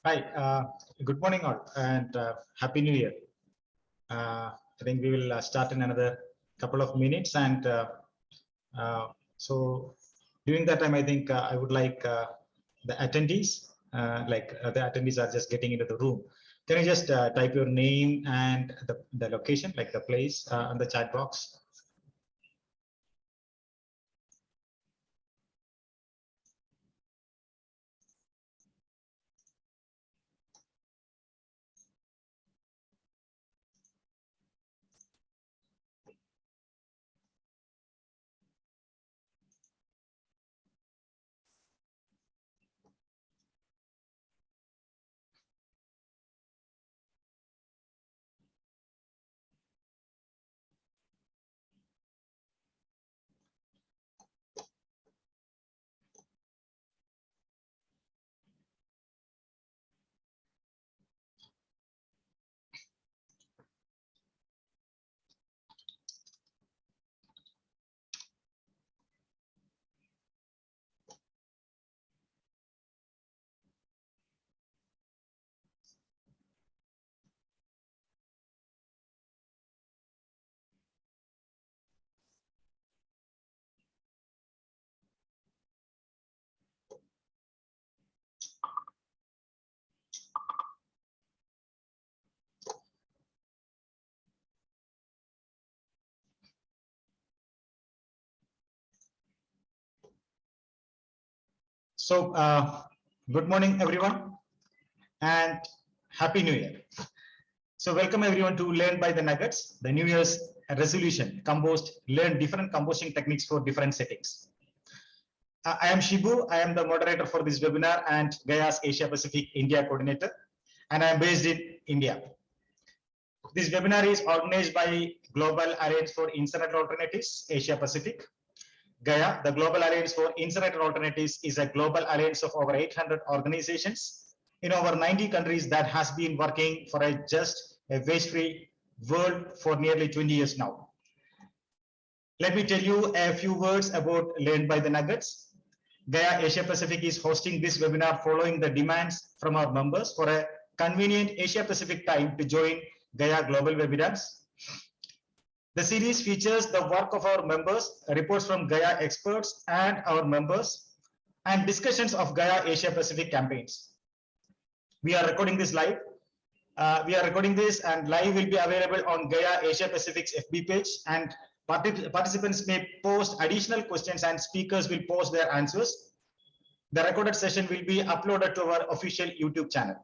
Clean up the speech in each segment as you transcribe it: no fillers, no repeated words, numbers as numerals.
Hi, good morning all, and Happy New Year. I think we will start in another couple of minutes, and so during that time, I think I would like the attendees, the attendees are just getting into the room. Can you just type your name and the location, like the place, on the chat box? So, good morning, everyone, and Happy New Year. So, welcome everyone to Learn by the Nuggets, the New Year's resolution, Compost, learn different composting techniques for different settings. I am Shibu. I am the moderator for this webinar and GAIA's Asia Pacific India coordinator, and I am based in India. This webinar is organized by Global Alliance for Incinerator Alternatives, Asia Pacific. GAIA, the Global Alliance for Incinerator Alternatives, is a global alliance of over 800 organizations in over 90 countries that has been working for a waste-free world for nearly 20 years now. Let me tell you a few words about Learn by the Nuggets. GAIA Asia Pacific is hosting this webinar following the demands from our members for a convenient Asia Pacific time to join GAIA global webinars. The series features the work of our members, reports from GAIA experts and our members, and discussions of GAIA Asia Pacific campaigns. We are recording this live. And live will be available on GAIA Asia Pacific's FB page, and participants may post additional questions and speakers will post their answers. The recorded session will be uploaded to our official YouTube channel.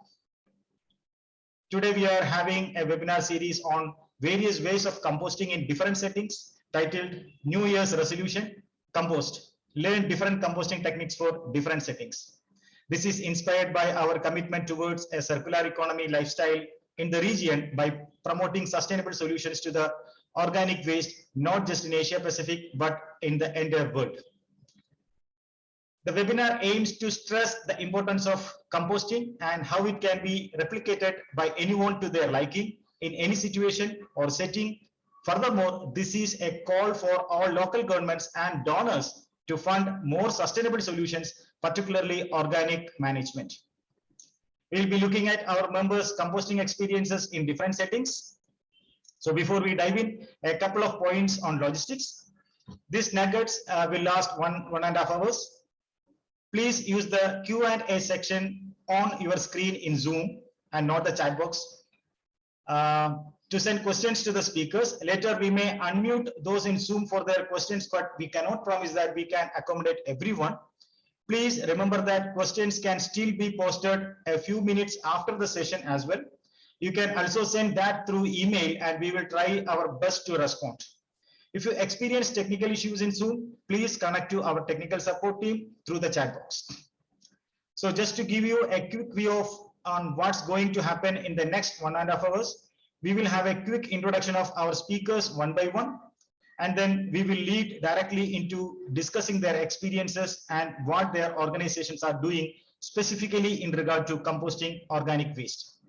Today we are having a webinar series on various ways of composting in different settings, titled New Year's Resolution, Compost, learn different composting techniques for different settings. This is inspired by our commitment towards a circular economy lifestyle in the region by promoting sustainable solutions to the organic waste, not just in Asia Pacific, but in the entire world. The webinar aims to stress the importance of composting and how it can be replicated by anyone to their liking in any situation or setting. Furthermore, this is a call for all local governments and donors to fund more sustainable solutions, particularly organic management. We'll be looking at our members' composting experiences in different settings. So before we dive in, a couple of points on logistics. These nuggets will last one and a half hours. Please use the Q&A section on your screen in Zoom and not the chat box to send questions to the speakers. Later, we may unmute those in Zoom for their questions, but we cannot promise that we can accommodate everyone. Please remember that questions can still be posted a few minutes after the session as well. You can also send that through email and we will try our best to respond. If you experience technical issues in Zoom, please connect to our technical support team through the chat box. So just to give you a quick view on what's going to happen in the next 1.5 hours, we will have a quick introduction of our speakers one by one, and then we will lead directly into discussing their experiences and what their organizations are doing specifically in regard to composting organic waste.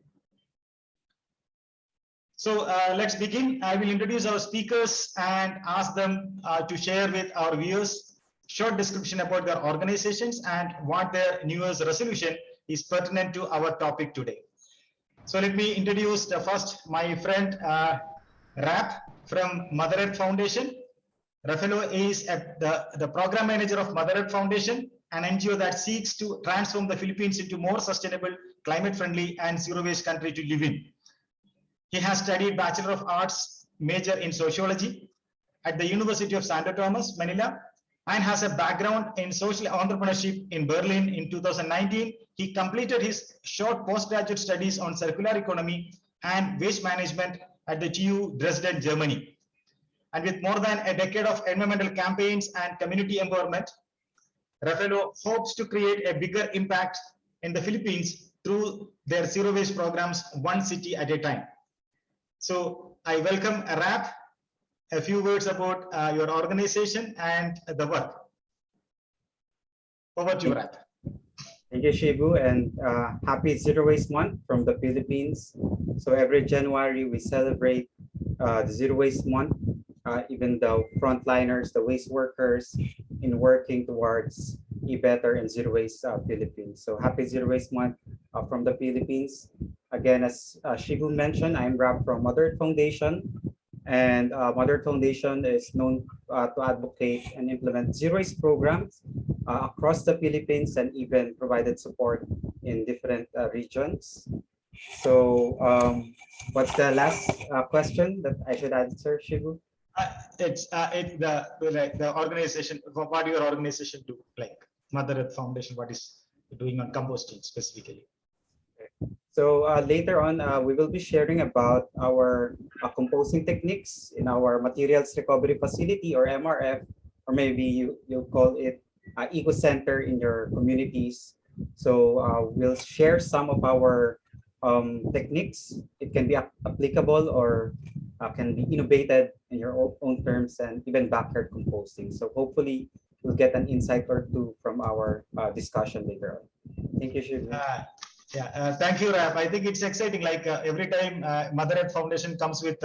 So let's begin. I will introduce our speakers and ask them to share with our viewers short description about their organizations and what their New Year's resolution is pertinent to our topic today. So let me introduce first my friend Rap from Mother Earth Foundation. Rafaelo is the program manager of Mother Earth Foundation, an NGO that seeks to transform the Philippines into more sustainable, climate-friendly, and zero-waste country to live in. He has studied Bachelor of Arts major in Sociology at the University of Santo Tomas, Manila, and has a background in social entrepreneurship in Berlin. In 2019, he completed his short postgraduate studies on circular economy and waste management at the TU Dresden, Germany. And with more than a decade of environmental campaigns and community empowerment, Rafaelo hopes to create a bigger impact in the Philippines through their zero waste programs, one city at a time. So I welcome Rap. A few words about your organization and the work. Over to you, Rap. Thank you, Shibu, and happy Zero Waste Month from the Philippines. So every January we celebrate the Zero Waste Month, even the frontliners, the waste workers in working towards a better and zero waste Philippines. So happy Zero Waste Month from the Philippines. Again, as Shibu mentioned, I'm Rap from Mother Earth Foundation. And Mother Earth Foundation is known to advocate and implement zero waste programs across the Philippines and even provided support in different regions. So what's the last question that I should answer, Shibu? It's the organization. What your organization do? Like Mother Earth Foundation, what is doing on composting specifically? So later on, we will be sharing about our composting techniques in our materials recovery facility, or MRF, or maybe you'll call it eco center in your communities. So we'll share some of our techniques. It can be applicable or can be innovated in your own terms, and even backyard composting. So hopefully we'll get an insight or two from our discussion later on. Thank you, Shibu. Yeah, thank you, Rap. I think it's exciting. Like every time Mother Earth Foundation comes with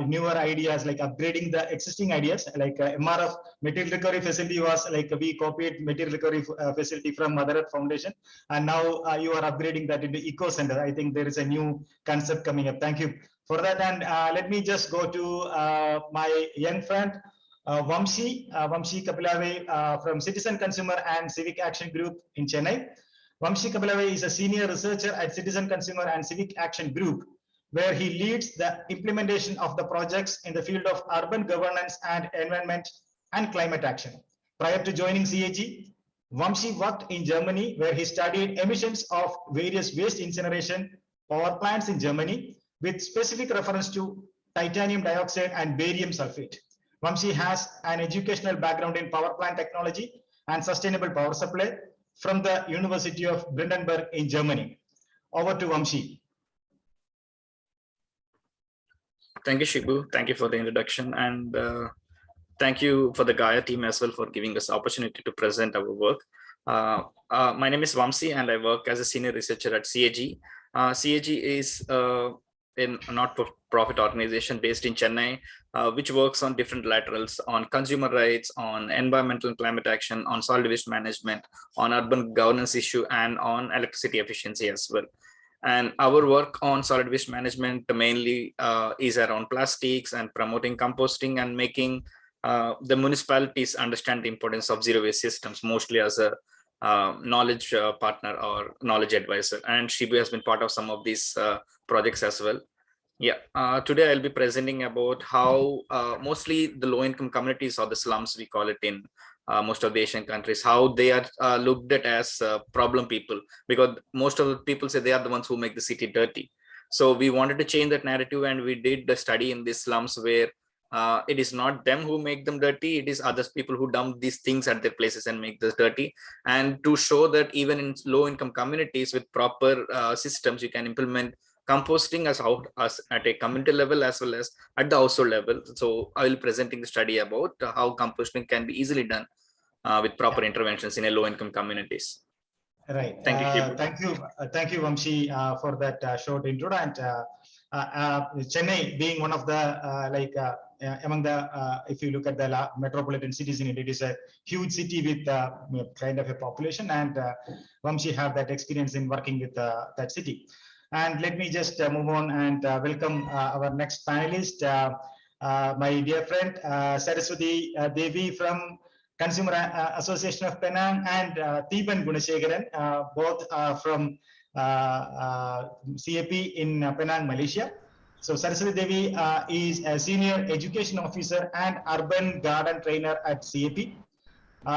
newer ideas, like upgrading the existing ideas. Like MRF material recovery facility was like we copied material recovery facility from Mother Earth Foundation, and now you are upgrading that into Eco Center. I think there is a new concept coming up. Thank you for that. And let me just go to my young friend Vamsi Kapilavi from Citizen Consumer and Civic Action Group in Chennai. Vamsi Kapilavi is a senior researcher at Citizen Consumer and Civic Action Group, where he leads the implementation of the projects in the field of urban governance and environment and climate action. Prior to joining CAG, Vamsi worked in Germany, where he studied emissions of various waste incineration power plants in Germany, with specific reference to titanium dioxide and barium sulfate. Vamsi has an educational background in power plant technology and sustainable power supply from the University of Brandenburg in Germany. Over to Vamsi. Thank you, Shibu. Thank you for the introduction, and thank you for the GAIA team as well for giving us the opportunity to present our work. My name is Vamsi, and I work as a senior researcher at CAG. CAG is a not-for-profit organization based in Chennai, which works on different laterals on consumer rights, on environmental and climate action, on solid waste management, on urban governance issue, and on electricity efficiency as well. And our work on solid waste management mainly is around plastics and promoting composting and making the municipalities understand the importance of zero waste systems, mostly as a knowledge partner or knowledge advisor. And Shibu has been part of some of these projects as well. Yeah, today I'll be presenting about how mostly the low-income communities, or the slums we call it in most of the Asian countries, how they are looked at as problem people, because most of the people say they are the ones who make the city dirty. So we wanted to change that narrative, and we did the study in these slums where it is not them who make them dirty, it is other people who dump these things at their places and make this dirty. And to show that even in low-income communities with proper systems, you can implement composting as at a community level as well as at the household level. So I will be presenting the study about how composting can be easily done with proper interventions in a low-income communities. Right. Thank you. Thank you, Vamsi, for that short intro. And Chennai being one of the among the, if you look at the metropolitan cities in India, it is a huge city with kind of a population, and Vamsi have that experience in working with that city. And let me just move on and welcome our next panelist, my dear friend Saraswathi Devi from Consumer Association of Penang, and Theeban Gunasekaran, both from CAP in Penang, Malaysia. So Saraswathi Devi is a senior education officer and urban garden trainer at CAP.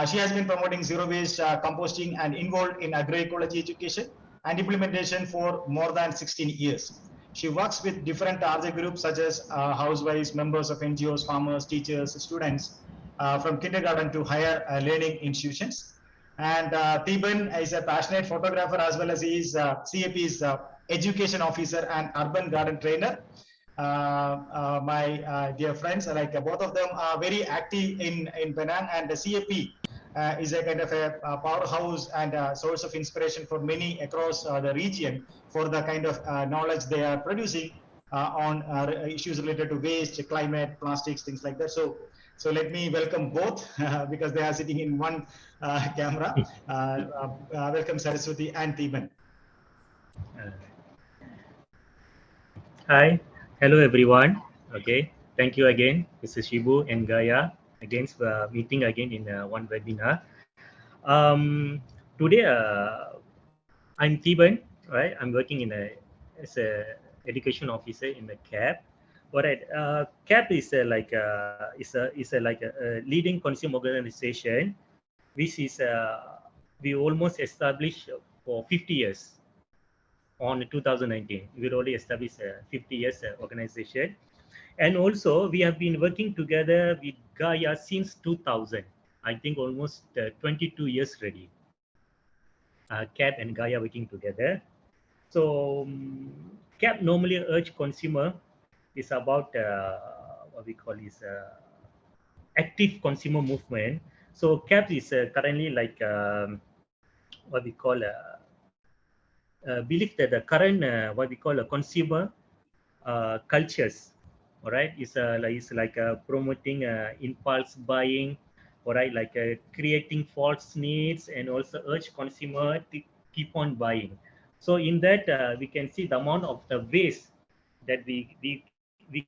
She has been promoting zero waste composting and involved in agroecology education and implementation for more than 16 years. She works with different target groups such as housewives, members of NGOs, farmers, teachers, students from kindergarten to higher learning institutions. And Theeban is a passionate photographer as well as he is CAP's education officer and urban garden trainer. My dear friends, like both of them are very active in Penang, and the CAP is a kind of a powerhouse and a source of inspiration for many across the region for the kind of knowledge they are producing on issues related to waste, climate, plastics, things like that. So let me welcome both because they are sitting in one camera. Welcome Saraswathi and Theeban. Hi, hello everyone. Okay, thank you again. This is Shibu and GAIA again meeting again in one webinar. Today I'm Theeban, right? I'm working as a education officer in the CAP. Alright, CAP is like a leading consumer organization, which is we almost established for 50 years. On 2019, we already established a 50 years organization, and also we have been working together with GAIA since 2000. I think almost 22 years already. CAP and GAIA working together. So CAP normally urge consumer is about what we call is active consumer movement. So CAP is currently like what we call believe that the current what we call a consumer cultures, all right, is like promoting impulse buying, all right, like creating false needs, and also urge consumer to keep on buying. So in that we can see the amount of the waste that we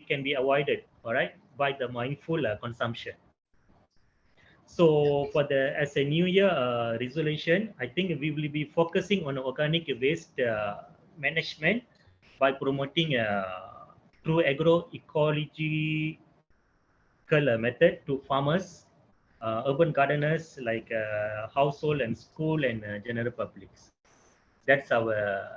can be avoided, all right, by the mindful consumption. So for the as a New Year resolution, I think we will be focusing on organic waste management by promoting through agroecology method to farmers, urban gardeners, like household and school and general publics. That's our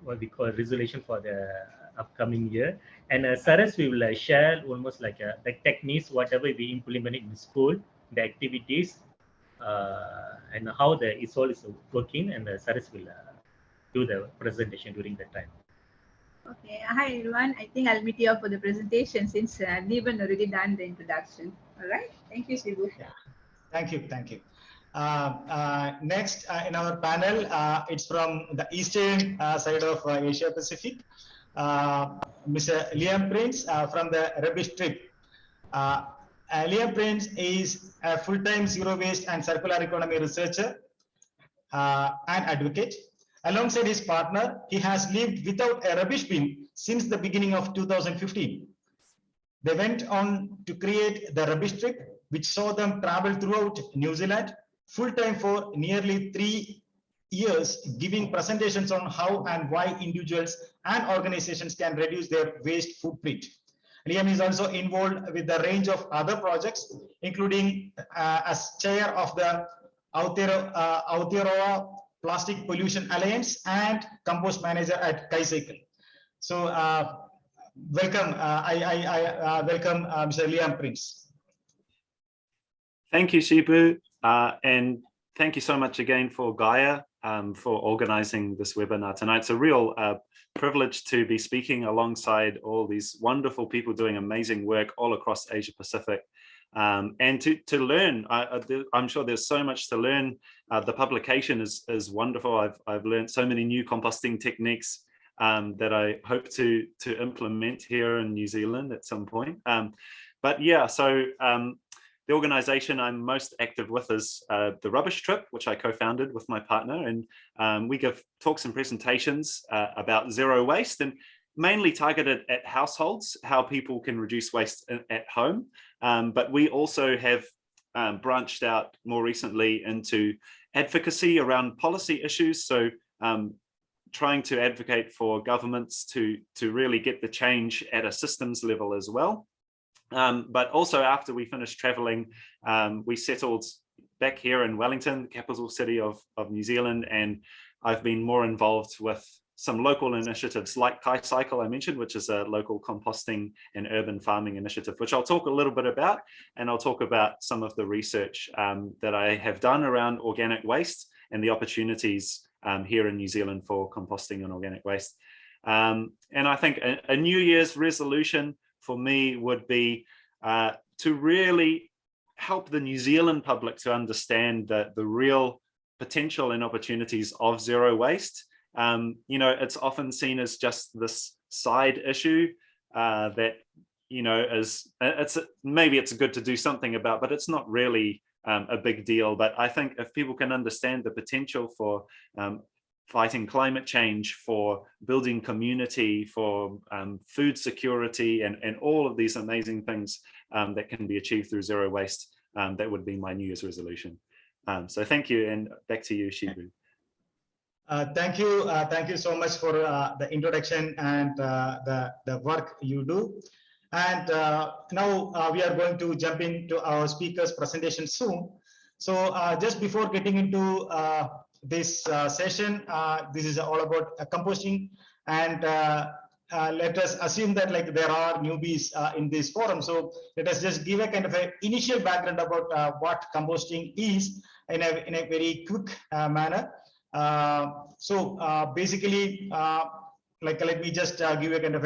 what we call resolution for the upcoming year. And Saras will share almost like the techniques, whatever we implement in school, the activities, and how the ISOL is working, and Saras will do the presentation during that time. Okay, hi everyone. I think I'll meet you up for the presentation since Theeban already done the introduction. All right, thank you, Shibu. Yeah. Thank you, thank you. Next in our panel, it's from the eastern side of Asia Pacific, Mr. Liam Prince from the Rubbish Trip. Liam Prince is a full-time zero waste and circular economy researcher and advocate. Alongside his partner, he has lived without a rubbish bin since the beginning of 2015. They went on to create the Rubbish Trip, which saw them travel throughout New Zealand full-time for nearly 3 years, giving presentations on how and why individuals and organizations can reduce their waste footprint. Liam is also involved with a range of other projects, including as chair of the Aotearoa Plastic Pollution Alliance and Compost manager at Civic. So welcome, I welcome Mr. Liam Prince. Thank you, Shibu, and thank you so much again for GAIA for organizing this webinar tonight. It's a real privilege to be speaking alongside all these wonderful people doing amazing work all across Asia Pacific. And to learn, I'm sure there's so much to learn. The publication is wonderful. I've learned so many new composting techniques that I hope to implement here in New Zealand at some point. But yeah, so the organization I'm most active with is the Rubbish Trip, which I co-founded with my partner, and we give talks and presentations about zero waste, and mainly targeted at households, how people can reduce waste at home. But we also have branched out more recently into advocacy around policy issues. So trying to advocate for governments to really get the change at a systems level as well. But also after we finished traveling, we settled back here in Wellington, the capital city of New Zealand, and I've been more involved with some local initiatives like Kai Cycle I mentioned, which is a local composting and urban farming initiative, which I'll talk a little bit about, and I'll talk about some of the research that I have done around organic waste and the opportunities here in New Zealand for composting and organic waste. And I think a New Year's resolution for me would be to really help the New Zealand public to understand the real potential and opportunities of zero waste. You know, it's often seen as just this side issue that, you know, maybe it's good to do something about, but it's not really a big deal. But I think if people can understand the potential for fighting climate change, for building community, for food security, and all of these amazing things that can be achieved through zero waste, that would be my New Year's resolution. So thank you, and back to you, Shibu. Thank you so much for the introduction and the work you do. And now we are going to jump into our speaker's presentation soon. So just before getting into this session, this is all about composting, and let us assume that like there are newbies in this forum. So let us just give a kind of an initial background about what composting is in a very quick manner. Basically, like let me just give you a kind of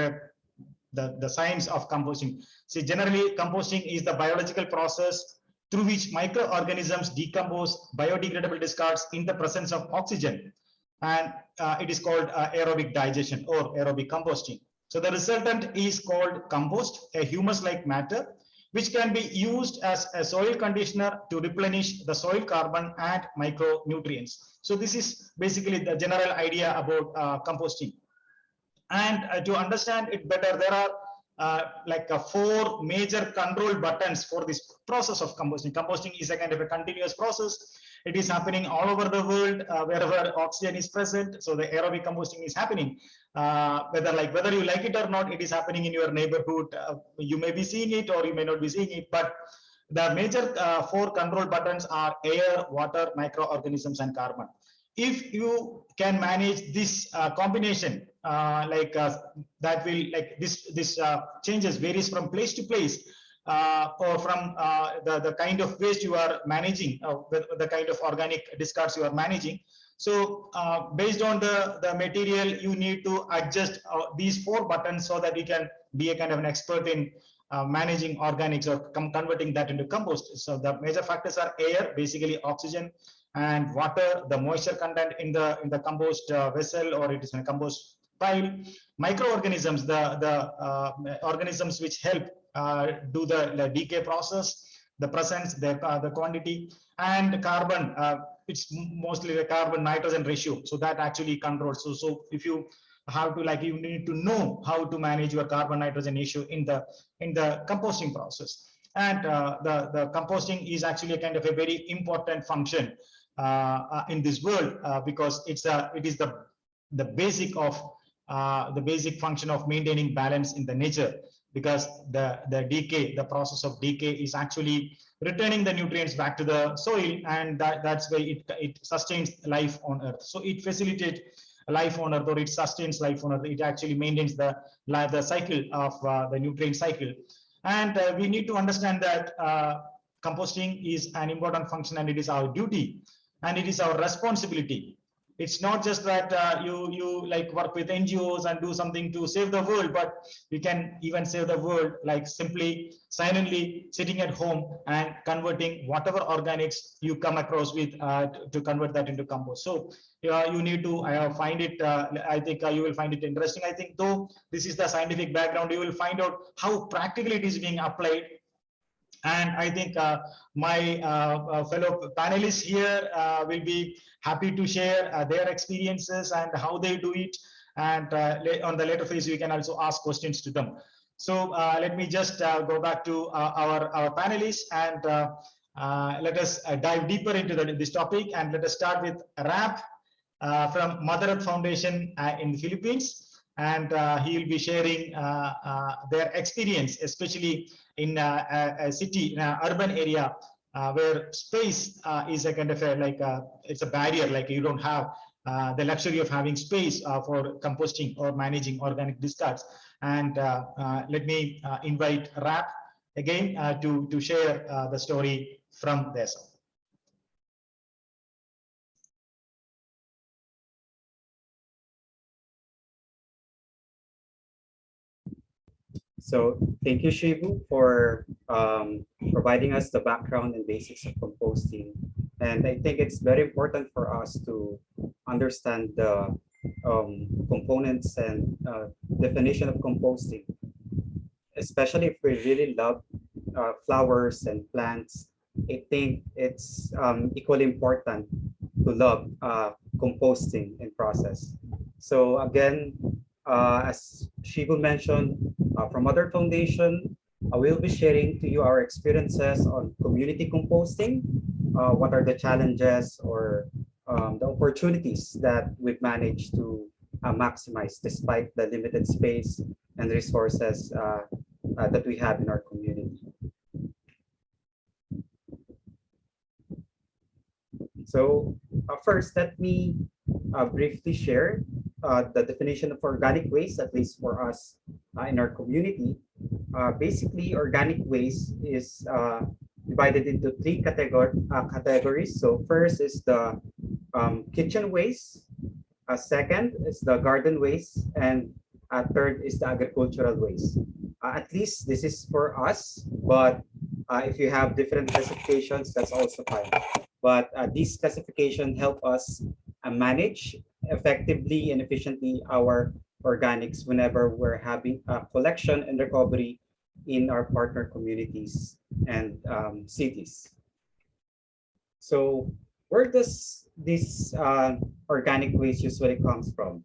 the science of composting. See, generally, composting is the biological process through which microorganisms decompose biodegradable discards in the presence of oxygen, and it is called aerobic digestion or aerobic composting. So the resultant is called compost, a humus-like matter, which can be used as a soil conditioner to replenish the soil carbon and micronutrients. So this is basically the general idea about composting. And to understand it better, there are four major control buttons for this process of composting. Composting is a kind of a continuous process. It is happening all over the world wherever oxygen is present. So the aerobic composting is happening. Whether you like it or not, it is happening in your neighborhood. You may be seeing it or you may not be seeing it, but the major four control buttons are air, water, microorganisms, and carbon. If you can manage this combination, that will this changes varies from place to place, or from the kind of waste you are managing, the kind of organic discards you are managing. So based on the material, you need to adjust these four buttons so that you can be a kind of an expert in managing organics or converting that into compost. So the major factors are air, basically oxygen, and water, the moisture content in the compost vessel, or it is in a compost pile. Microorganisms, the organisms which help do the decay process, the presence, the quantity, and carbon. It's mostly the carbon nitrogen ratio, so that actually controls. So if you have to you need to know how to manage your carbon nitrogen ratio in the composting process. And the composting is actually a kind of a very important function in this world, because it is the basic of the basic function of maintaining balance in the nature, because the process of decay is actually returning the nutrients back to the soil, and that's why it sustains life on earth. So it facilitates life on earth, or it sustains life on earth. It actually maintains the cycle of the nutrient cycle. And we need to understand that composting is an important function, and it is our duty, and it is our responsibility. It's not just that you work with NGOs and do something to save the world, but you can even save the world simply silently sitting at home and converting whatever organics you come across with to convert that into compost. So you need to find it. I think you will find it interesting. I think though this is the scientific background, you will find out how practically it is being applied And I think my fellow panelists here will be happy to share their experiences and how they do it. And on the later phase, we can also ask questions to them. So let me just go back to our panelists and let us dive deeper into this topic. And let us start with Rap from Mother Earth Foundation in the Philippines. And he will be sharing their experience, especially in a city, in an urban area where space is a kind of it's a barrier, like you don't have the luxury of having space for composting or managing organic discards. And let me invite Rap again to share the story from their side. So thank you, Shibu, for providing us the background and basics of composting. And I think it's very important for us to understand the components and definition of composting, especially if we really love flowers and plants. I think it's equally important to love composting in process. So again, as Shibu mentioned, from Mother Foundation, we'll be sharing to you our experiences on community composting, what are the challenges or the opportunities that we've managed to maximize despite the limited space and resources that we have in our community. So first, let me briefly share the definition of organic waste, at least for us in our community. Basically, organic waste is divided into three categories. So first is the kitchen waste, second is the garden waste, and third is the agricultural waste. At least this is for us, but if you have different classifications, that's also fine. But these classifications help us manage effectively and efficiently our organics whenever we're having a collection and recovery in our partner communities and cities. So where does this organic waste usually comes from?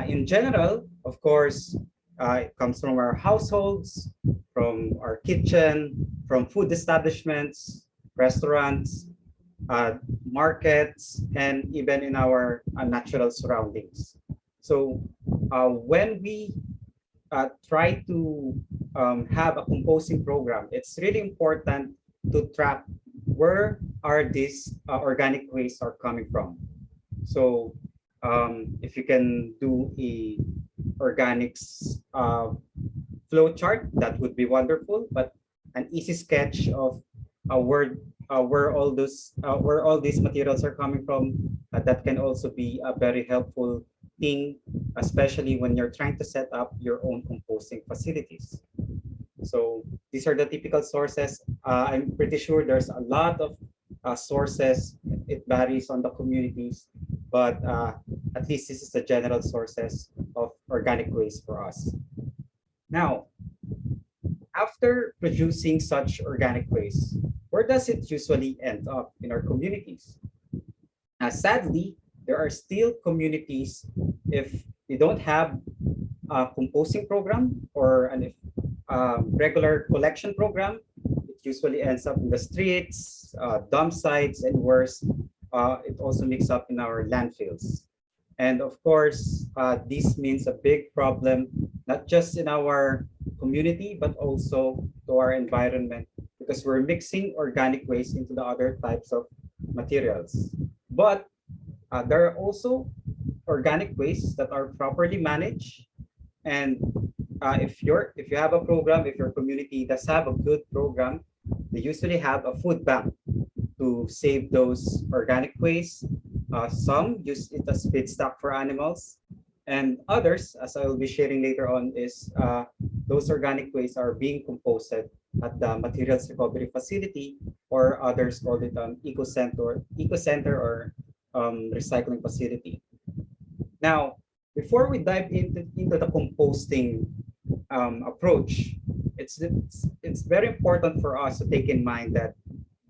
In general, of course, it comes from our households, from our kitchen, from food establishments, restaurants, markets, and even in our natural surroundings. So when we try to have a composting program, it's really important to track where are these organic wastes are coming from. So if you can do a organics flow chart, that would be wonderful, but an easy sketch of where all these materials are coming from, that can also be a very helpful thing, especially when you're trying to set up your own composting facilities. So these are the typical sources. I'm pretty sure there's a lot of sources. It varies on the communities, but at least this is the general sources of organic waste for us. Now, after producing such organic waste, where does it usually end up in our communities? Sadly, there are still communities, if they don't have a composting program or an regular collection program, it usually ends up in the streets, dump sites, and worse, it also mixes up in our landfills. And of course, this means a big problem, not just in our community, but also to our environment, because we're mixing organic waste into the other types of materials. But there are also organic wastes that are properly managed. And if you have a program, if your community does have a good program, they usually have a food bank to save those organic waste. Some use it as feedstock for animals, and others, as I will be sharing later on, is those organic waste are being composted at the materials recovery facility, or others call it an eco-center or recycling facility. Now, before we dive into the composting approach, it's very important for us to take in mind that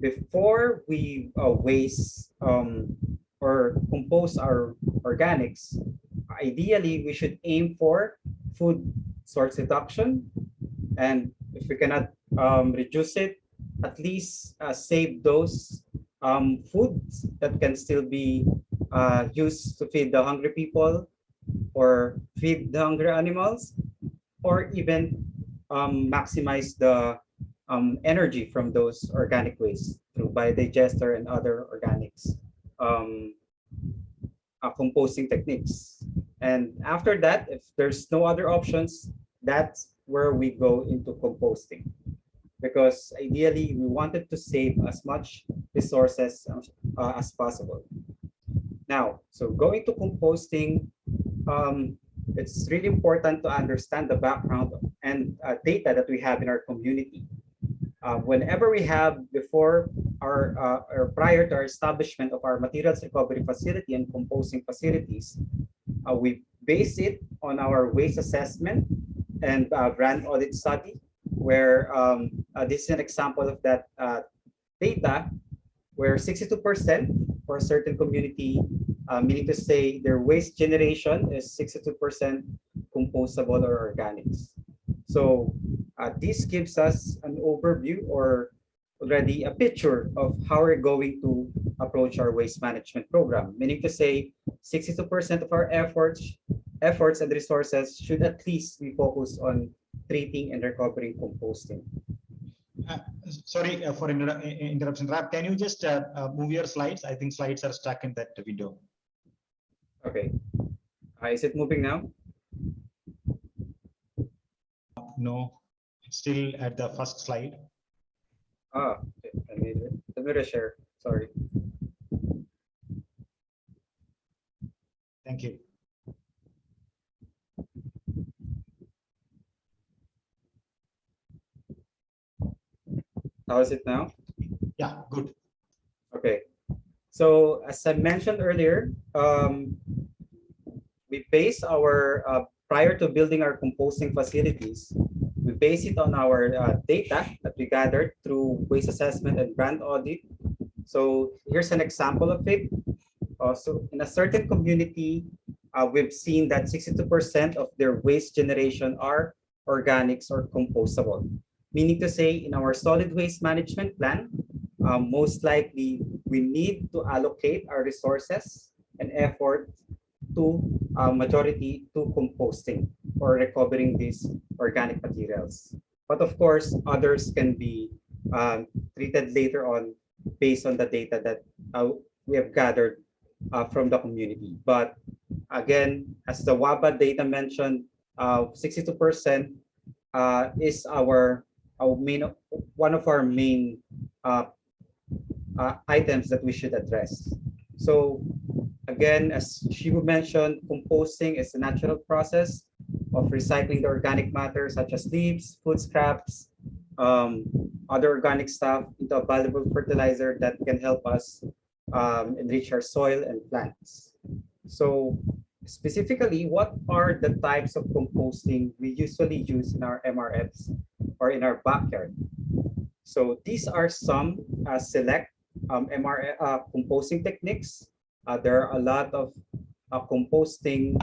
before we waste or compose our organics, ideally we should aim for food source reduction, and if we cannot reduce it, at least save those foods that can still be used to feed the hungry people or feed the hungry animals, or even maximize the energy from those organic waste through biodigester and other organics composting techniques. And after that, if there's no other options, that's where we go into composting. Because ideally, we wanted to save as much resources as possible. Now, so going to composting, it's really important to understand the background and data that we have in our community. Whenever we have before our or prior to our establishment of our materials recovery facility and composting facilities, we base it on our waste assessment and brand audit study, where this is an example of that data, where 62% for a certain community, meaning to say their waste generation is 62% compostable or organics. So this gives us an overview or already a picture of how we're going to approach our waste management program, meaning to say 62% of our efforts and resources should at least be focused on treating and recovering composting. Sorry for interruption, Rap. Can you just move your slides? I think slides are stuck in that window. Okay. Is it moving now? No, it's still at the first slide. Ah, okay. Let me share. Sorry. Thank you. How is it now? Yeah, good. Okay. So as I mentioned earlier, we base our, prior to building our composting facilities, we base it on our data that we gathered through waste assessment and brand audit. So here's an example of it. So in a certain community, we've seen that 62% of their waste generation are organics or compostable. Meaning to say, in our solid waste management plan, most likely we need to allocate our resources and effort to majority to composting or recovering these organic materials. But of course, others can be treated later on based on the data that we have gathered from the community. But again, as the WABA data mentioned, 62% is one of our main items that we should address. So again, as Shibu mentioned, composting is a natural process of recycling the organic matter such as leaves, food scraps, other organic stuff into a valuable fertilizer that can help us enrich our soil and plants. So specifically, what are the types of composting we usually use in our MRFs or in our backyard? So these are some select composting techniques. There are a lot of composting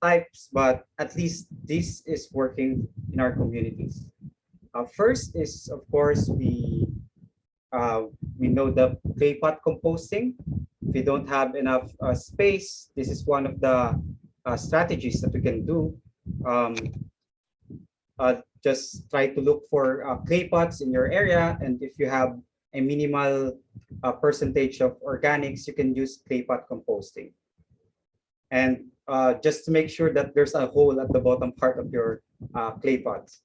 types, but at least this is working in our communities. First is, of course, we know the clay pot composting. If we don't have enough space, this is one of the strategies that we can do. Just try to look for clay pots in your area, and if you have a minimal percentage of organics, you can use clay pot composting. And just to make sure that there's a hole at the bottom part of your clay pots.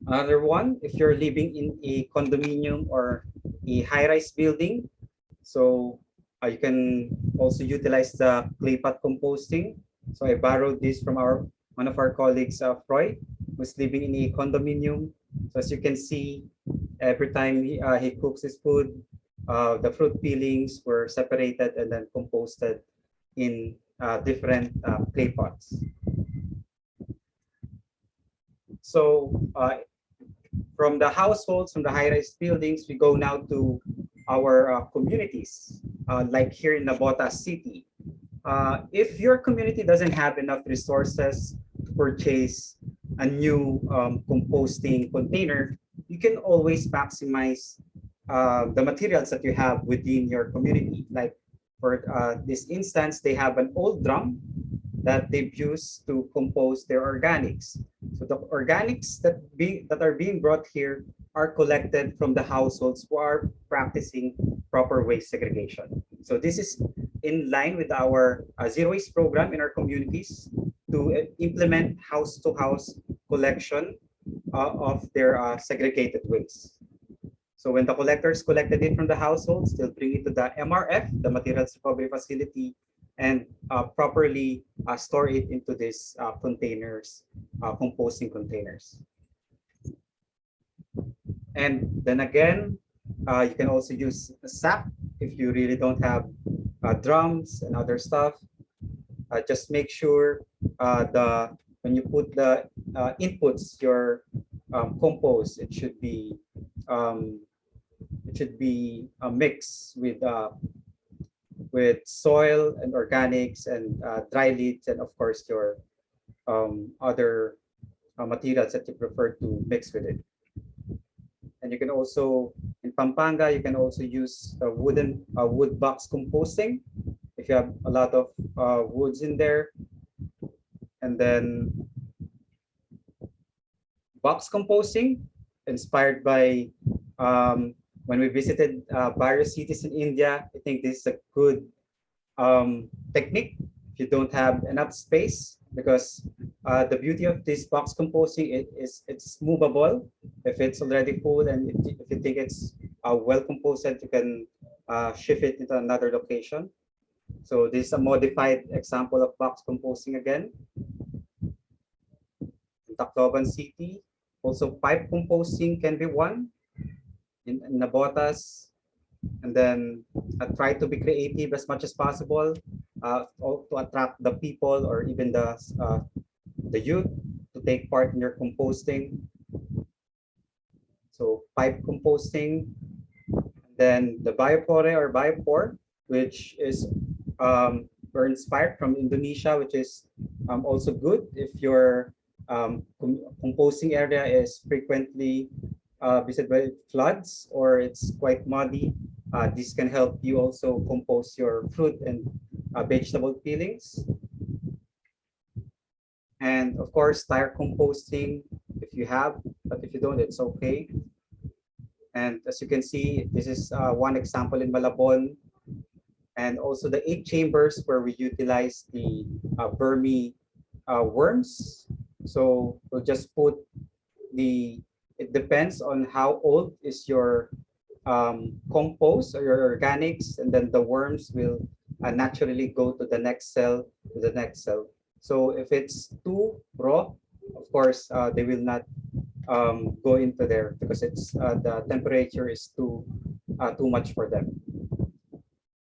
Another one, if you're living in a condominium or a high-rise building, so you can also utilize the clay pot composting. So I borrowed this from one of our colleagues, Freud, who's living in a condominium. So as you can see, every time he cooks his food, the fruit peelings were separated and then composted in different clay pots. So from the households, from the high-rise buildings, we go now to our communities, like here in Nabota City. If your community doesn't have enough resources to purchase a new composting container, you can always maximize the materials that you have within your community. Like for this instance, they have an old drum that they've used to compose their organics. So the organics that are being brought here are collected from the households who are practicing proper waste segregation. So this is in line with our zero waste program in our communities to implement house-to-house collection of their segregated waste. So when the collectors collected it from the households, they'll bring it to the MRF, the materials recovery facility, and properly store it into these containers, composting containers. And then again, you can also use SAP if you really don't have drums and other stuff. Just make sure when you put the inputs, your compost, it should be a mix with soil and organics and dry leaves, and of course your other materials that you prefer to mix with it. And you can also, in Pampanga, you can also use wood box composting if you have a lot of woods in there. And then box composting, inspired by when we visited various cities in India. I think this is a good technique if you don't have enough space, because the beauty of this box composting it's movable. If it's already full and if you think it's well composed, you can shift it into another location. So this is a modified example of box composting again. In Tacloban City, also pipe composting can be one in Nabotas. And then try to be creative as much as possible to attract the people or even the youth to take part in your composting. So pipe composting, then the biopore or biopore, which is we're inspired from Indonesia, which is also good if your composting area is frequently visited by floods or it's quite muddy. This can help you also compost your fruit and vegetable peelings. And of course, tire composting if you have, but if you don't, it's okay. And as you can see, this is one example in Malabon. And also the 8 chambers where we utilize the Burmese worms. So we'll just put it depends on how old is your compost or your organics, and then the worms will naturally go to the next cell, So if it's too raw, of course, they will not go into there because it's the temperature is too much for them.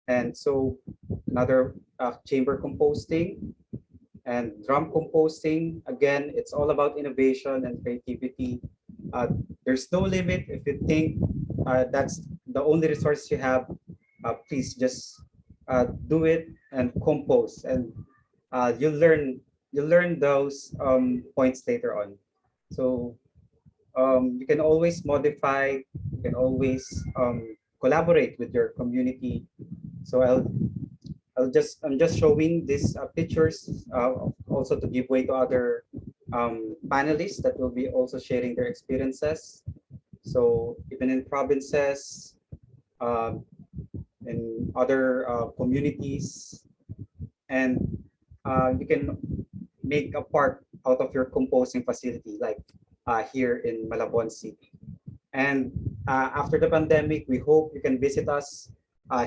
And so another chamber composting and drum composting. Again, it's all about innovation and creativity. There's no limit. If you think that's the only resource you have, please just do it and compost, and you'll learn those points later on. So you can always modify, you can always collaborate with your community. So I'm just showing these pictures also to give way to other panelists that will be also sharing their experiences. So even in provinces, in other communities, and you can make a park out of your composting facility, like here in Malabon City. And after the pandemic, we hope you can visit us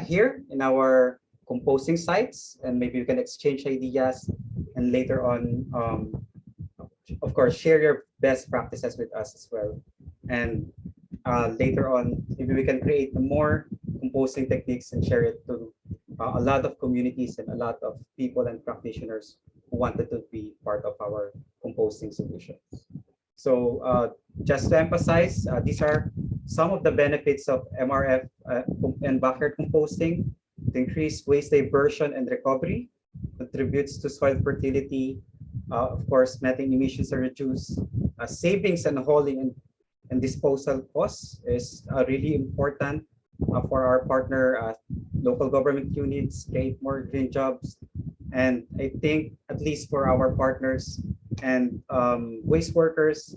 here in our composting sites, and maybe you can exchange ideas, and later on, of course, share your best practices with us as well. And later on, maybe we can create more composting techniques and share it to a lot of communities and a lot of people and practitioners who wanted to be part of our composting solutions. So just to emphasize, these are some of the benefits of MRF and backyard composting: to increase waste diversion and recovery, contributes to soil fertility, of course, methane emissions are reduced, savings and hauling and disposal costs is really important for our partner local government units, create more green jobs. And I think at least for our partners and waste workers,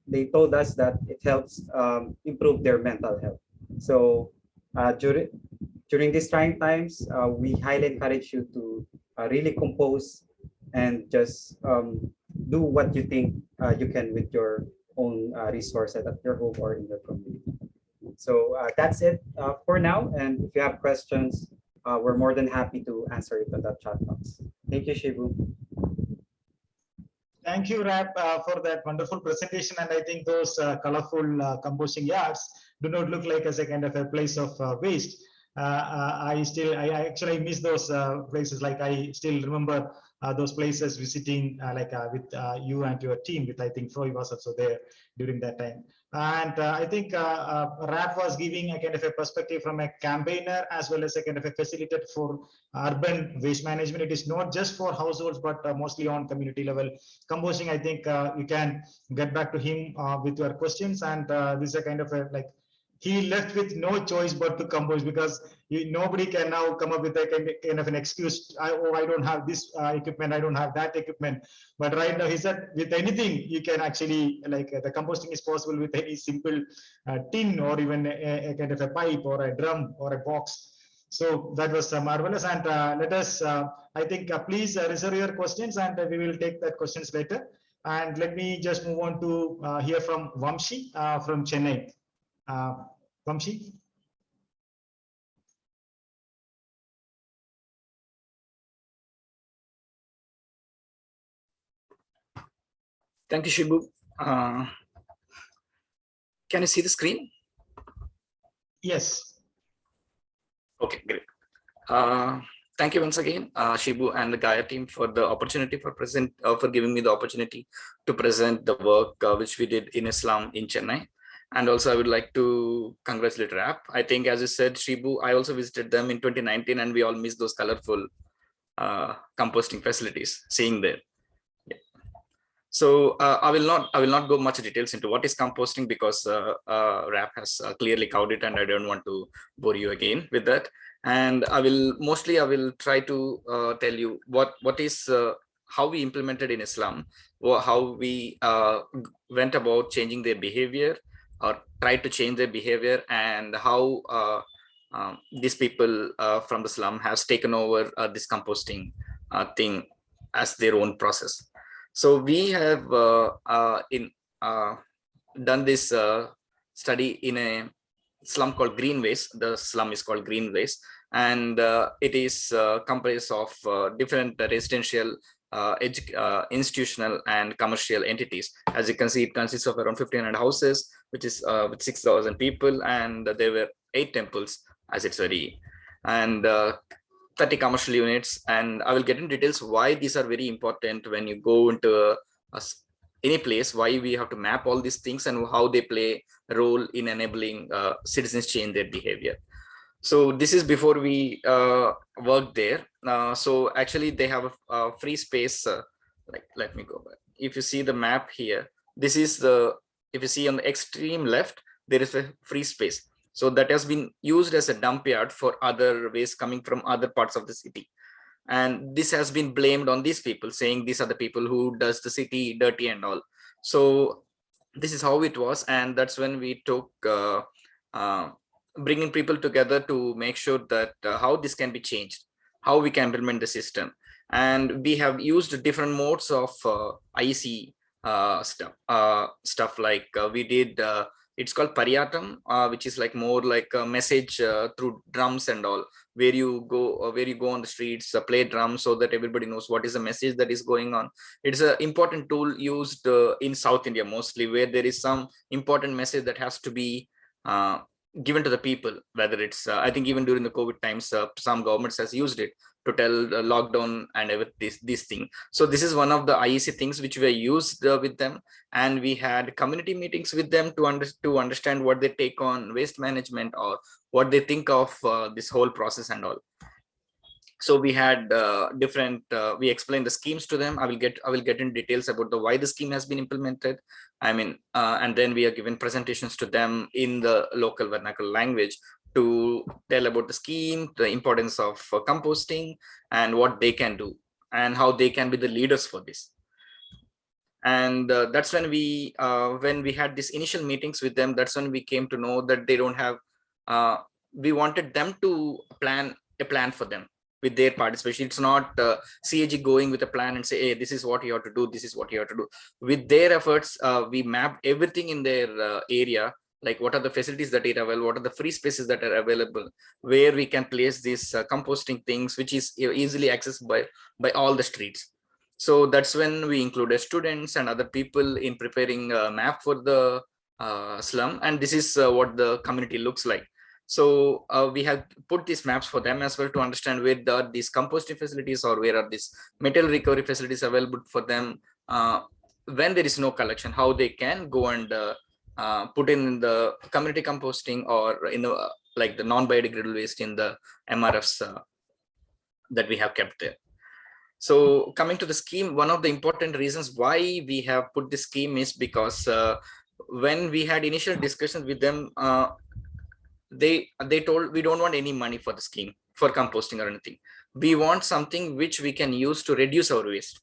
they told us that it helps improve their mental health. So during these trying times, we highly encourage you to really compose and just do what you think you can with your own resources at your home or in your community. So that's it for now. And if you have questions, we're more than happy to answer it on that chat box. Thank you, Shibu. Thank you, Rap, for that wonderful presentation. And I think those colorful composting yards do not look like as a kind of a place of waste. I actually miss those places. Like I still remember those places visiting with you and your team, with I think Freud was also there during that time. And I think Rap was giving a kind of a perspective from a campaigner as well as a kind of a facilitator for urban waste management. It is not just for households, but mostly on community level. Composting, I think you can get back to him with your questions. And this is a kind of a he left with no choice but to compose, because nobody can now come up with a kind of an excuse. I don't have this equipment, I don't have that equipment. But right now he said with anything you can actually, the composting is possible with any simple tin or even a kind of a pipe or a drum or a box. So that was marvelous. And let us, I think, please reserve your questions and we will take that questions later. And let me just move on to hear from Vamsi from Chennai. Vamsi? Thank you, Shibu. Can you see the screen? Yes. Okay, great. Thank you once again, Shibu and the GAIA team, for the opportunity for giving me the opportunity to present the work which we did in Islam in Chennai. And also I would like to congratulate RAP. I think, as you said, Shibu, I also visited them in 2019 and we all missed those colorful composting facilities, seeing there. Yeah. So I will not go much details into what is composting, because RAP has clearly covered it and I don't want to bore you again with that. And I will try to tell you what is how we implemented in Islam, or how we went about changing their behavior, or tried to change their behavior, and how these people from the slum has taken over this composting thing as their own process. So we have done this study in a slum called Green Waste. The slum is called Green Waste, and it is comprised of different residential, institutional and commercial entities. As you can see, it consists of around 1,500 houses, which is with 6,000 people, and there were 8 temples as it's very, and 30 commercial units. And I will get into details why these are very important when you go into any place, why we have to map all these things and how they play a role in enabling citizens change their behavior. So this is before we worked there. So actually they have a free space. Let me go back. If you see the map here, this is if you see on the extreme left, there is a free space. So that has been used as a dump yard for other waste coming from other parts of the city. And this has been blamed on these people, saying these are the people who does the city dirty and all. So this is how it was. And that's when we took bringing people together to make sure that how this can be changed, how we can implement the system. And we have used different modes of IEC stuff like we did, it's called Pariyatam, which is like more like a message through drums and all, where you go on the streets, play drums so that everybody knows what is the message that is going on. It's an important tool used in South India mostly, where there is some important message that has to be given to the people, whether it's I think even during the COVID times, some governments has used it to tell the lockdown and this thing. So this is one of the IEC things which were used with them, and we had community meetings with them to understand what they take on waste management or what they think of this whole process and all. So we had different we explained the schemes to them. I will get in details about the why the scheme has been implemented. I mean, and then we are given presentations to them in the local vernacular language to tell about the scheme, the importance of composting, and what they can do and how they can be the leaders for this. And that's when we had these initial meetings with them. That's when we came to know that they don't have we wanted them to plan a plan for them with their participation. It's not CAG going with a plan and say, hey, this is what you have to do, this is what you have to do. With their efforts, we mapped everything in their area, like what are the facilities that are available, what are the free spaces that are available, where we can place these composting things, which is easily accessed by all the streets. So that's when we included students and other people in preparing a map for the slum. And this is what the community looks like. So we have put these maps for them as well to understand where are these composting facilities or where are these material recovery facilities available for them when there is no collection, how they can go and put in the community composting or in the like the non-biodegradable waste in the MRFs that we have kept there. So coming to the scheme, one of the important reasons why we have put this scheme is because when we had initial discussions with them, they told we don't want any money for the scheme for composting or anything. We want something which we can use to reduce our waste.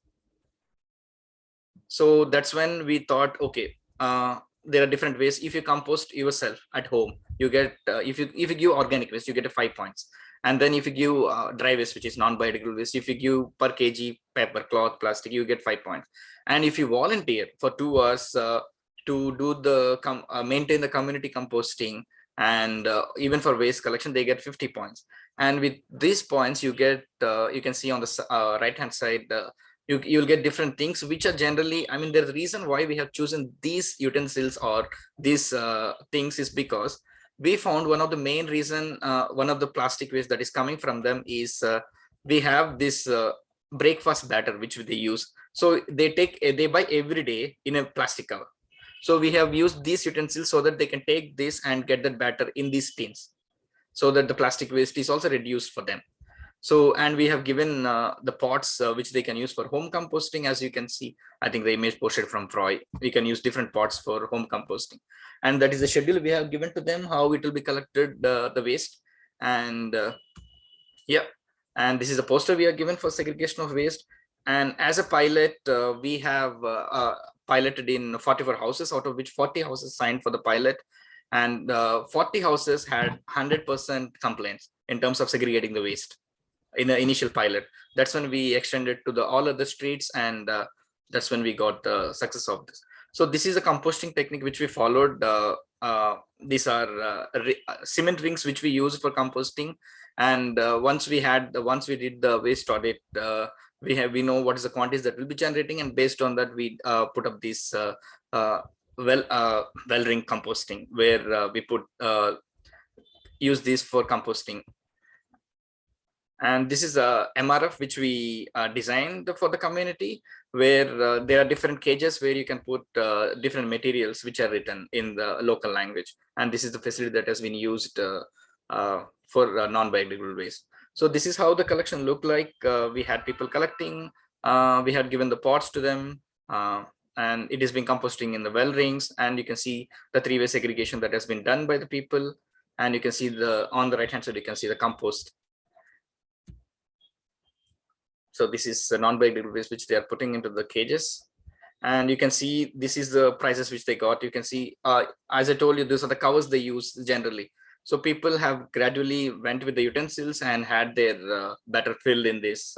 So that's when we thought, okay, there are different ways. If you compost yourself at home, you get if you give organic waste, you get 5 points. And then if you give dry waste, which is non-biodegradable waste, if you give per kg paper, cloth, plastic, you get 5 points. And if you volunteer for 2 hours to do the maintain the community composting, and even for waste collection, they get 50 points. And with these points, you get you can see on the right hand side, you'll get different things, which are generally, I mean, there's a reason why we have chosen these utensils or these things is because we found one of the main reason, one of the plastic waste that is coming from them is we have this breakfast batter which they use. So they buy every day in a plastic cover. So we have used these utensils so that they can take this and get that batter in these tins, so that the plastic waste is also reduced for them. So, and we have given the pots which they can use for home composting. As you can see, I think the image posted from Troy, we can use different pots for home composting. And that is the schedule we have given to them, how it will be collected, the waste. And yeah, and this is a poster we are given for segregation of waste. And as a pilot, we have piloted in 44 houses, out of which 40 houses signed for the pilot. And 40 houses had 100% complaints in terms of segregating the waste in the initial pilot. That's when we extended to the all other streets, and that's when we got the success of this. So this is a composting technique which we followed. These are cement rings which we use for composting. And once we did the waste audit, we know what is the quantities that will be generating, and based on that we put up this well ring composting, where we use this for composting. And this is a MRF which we designed for the community, where there are different cages where you can put different materials which are written in the local language. And this is the facility that has been used for non-biodegradable waste. So this is how the collection looked like. We had people collecting, we had given the pots to them, and it has been composting in the well rings. And you can see the three-way segregation that has been done by the people. And you can see on the right hand side, you can see the compost. So this is the non-biodegradable waste which they are putting into the cages. And you can see this is the prices which they got. You can see, as I told you, these are the covers they use generally. So people have gradually went with the utensils and had their batter filled in this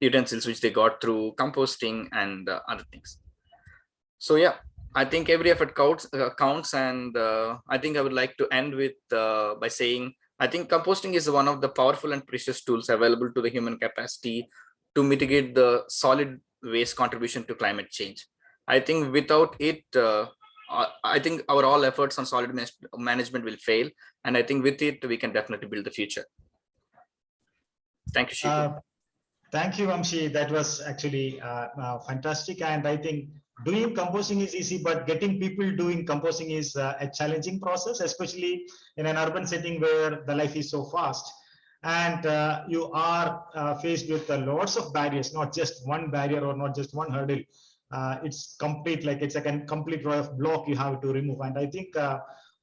utensils which they got through composting and other things. So yeah, I think every effort counts, and I think I would like to end with by saying, I think composting is one of the powerful and precious tools available to the human capacity to mitigate the solid waste contribution to climate change. I think without it, I think our all efforts on solid management will fail, and I think with it we can definitely build the future. Thank you, Shibu. Thank you, Vamsi. That was actually fantastic. And I think doing composting is easy, but getting people doing composting is a challenging process, especially in an urban setting where the life is so fast. And you are faced with lots of barriers, not just one barrier or not just one hurdle. It's complete, like it's a complete row of block you have to remove. And I think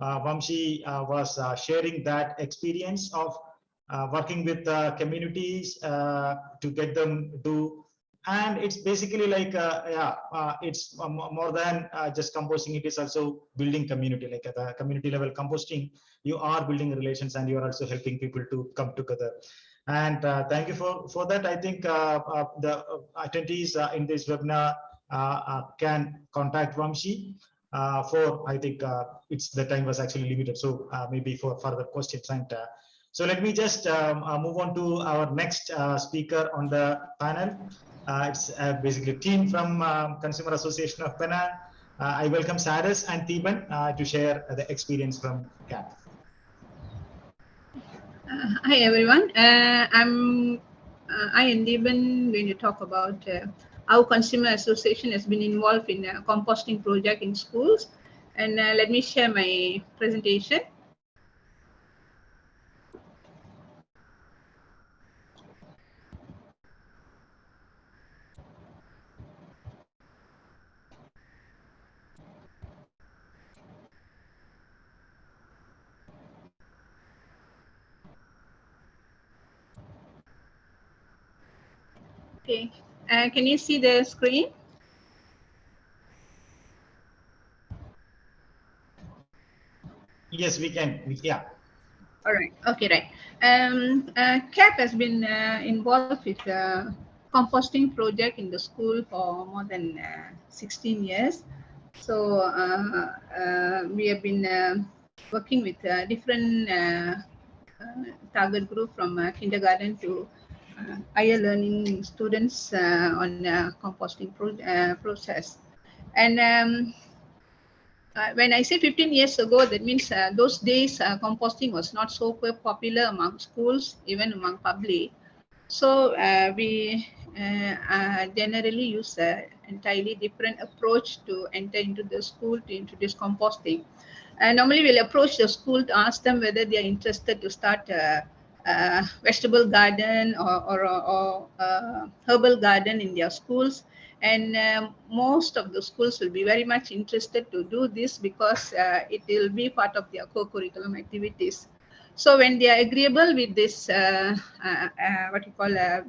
Vamsi was sharing that experience of working with communities to get them to, and it's basically like it's more than just composting. It is also building community, like at the community level composting. You are building relations and you are also helping people to come together. And thank you for that. I think the attendees in this webinar can contact Vamsi for, I think it's the time was actually limited, so maybe for further questions. And so let me just move on to our next speaker on the panel. It's basically a team from Consumer Association of Penang. I welcome Saras and Theeban to share the experience from CAP. Hi everyone. I and Devi going to talk about how Consumer Association has been involved in a composting project in schools. And let me share my presentation. Okay, can you see the screen? Yes, we can. Yeah. All right. Okay, right. CAP has been involved with composting project in the school for more than 16 years. So we have been working with different target group from kindergarten to higher learning students on composting process. And when I say 15 years ago, that means those days composting was not so popular among schools, even among public. So we generally use an entirely different approach to enter into the school to introduce composting. Normally we'll approach the school to ask them whether they are interested to start a vegetable garden or herbal garden in their schools. And most of the schools will be very much interested to do this because it will be part of their co-curriculum activities. So when they are agreeable with this, what you call a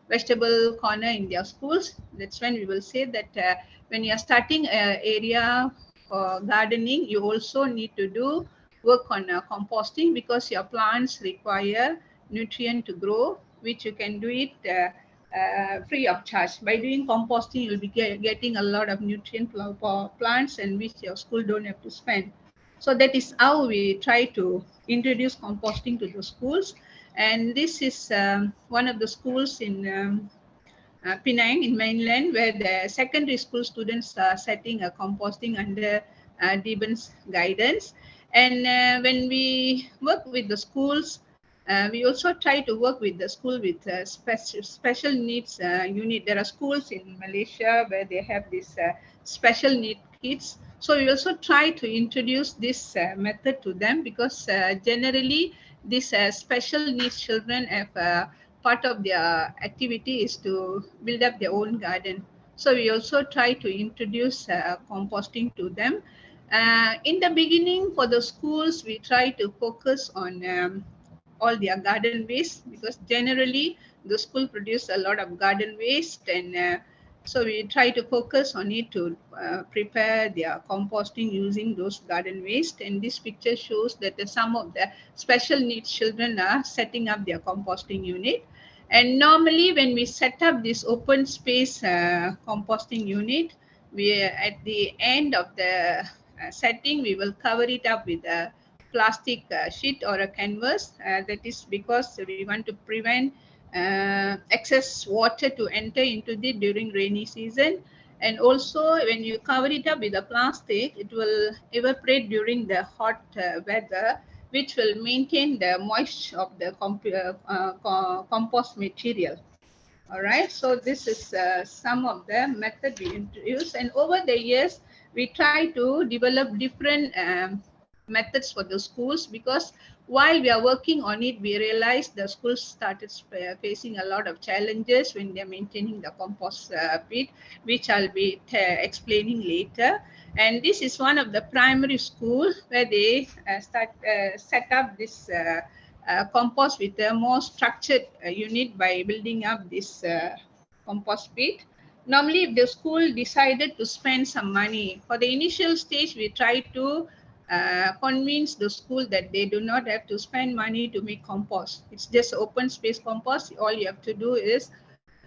vegetable corner in their schools, that's when we will say that when you are starting an area for gardening, you also need to do work on composting because your plants require nutrient to grow, which you can do it free of charge. By doing composting, you'll be getting a lot of nutrient for plants and which your school don't have to spend. So that is how we try to introduce composting to the schools. And this is one of the schools in Penang in mainland, where the secondary school students are setting a composting under Devi's guidance. And when we work with the schools, we also try to work with the school with special needs unit. There are schools in Malaysia where they have this special need kids. So we also try to introduce this method to them because generally these special needs children have part of their activity is to build up their own garden. So we also try to introduce composting to them. In the beginning for the schools, we try to focus on all their garden waste because generally the school produce a lot of garden waste, and so we try to focus on it to prepare their composting using those garden waste. And this picture shows that some of the special needs children are setting up their composting unit. And normally when we set up this open space composting unit, we at the end of the setting, we will cover it up with a plastic sheet or a canvas. That is because we want to prevent excess water to enter into it during rainy season. And also, when you cover it up with the plastic, it will evaporate during the hot weather, which will maintain the moisture of the compost material. All right, so this is some of the method we introduce, and over the years we try to develop different methods for the schools, because while we are working on it, we realized the schools started facing a lot of challenges when they're maintaining the compost pit, which I'll be explaining later. And this is one of the primary schools where they set up this compost with a more structured unit by building up this compost pit. Normally, if the school decided to spend some money, for the initial stage, we try to convince the school that they do not have to spend money to make compost. It's just open space compost. All you have to do is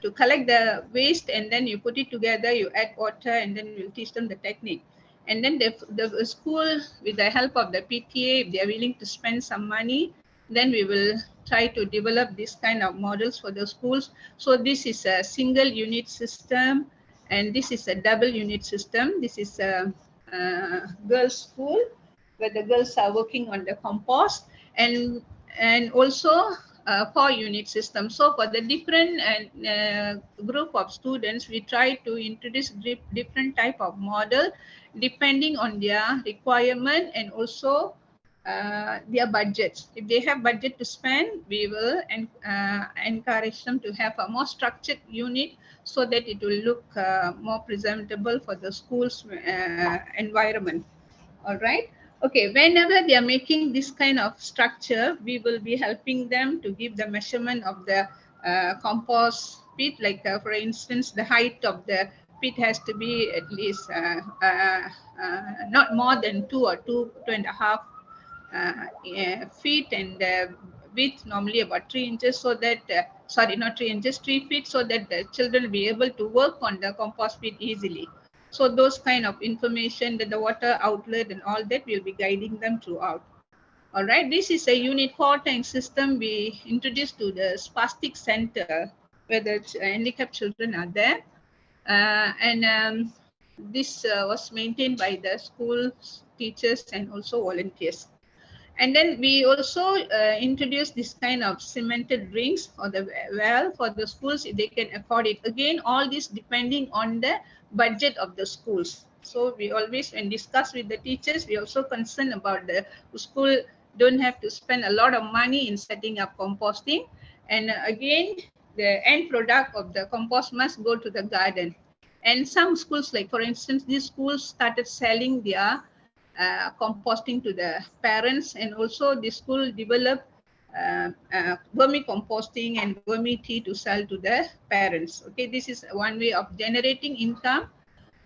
to collect the waste, and then you put it together, you add water, and then we'll teach them the technique. And then the school, with the help of the PTA, if they are willing to spend some money, then we will try to develop this kind of models for the schools. So this is a single unit system, and this is a double unit system. This is a girls' school where the girls are working on the compost, and also 4-unit system. So for the different group of students, we try to introduce different type of model depending on their requirement and also their budgets. If they have budget to spend, we will encourage them to have a more structured unit so that it will look more presentable for the school's environment. All right. Okay, whenever they are making this kind of structure, we will be helping them to give the measurement of the compost pit. Like for instance, the height of the pit has to be at least not more than 2 or 2.5 feet, and the width normally about 3 inches, so that sorry, not 3 inches, 3 feet, so that the children will be able to work on the compost pit easily. So those kind of information, that the water outlet and all that, will be guiding them throughout. All right, this is a unit 4-tank system we introduced to the spastic center where the handicapped children are there. This was maintained by the school teachers and also volunteers. And then we also introduced this kind of cemented rings or the well for the schools if they can afford it. Again, all this depending on the budget of the schools. So we always, when discuss with the teachers, we also concerned about the school don't have to spend a lot of money in setting up composting. And again, the end product of the compost must go to the garden. And some schools, like for instance, these schools started selling their composting to the parents, and also the school developed vermicomposting and vermi tea to sell to the parents. Okay, this is one way of generating income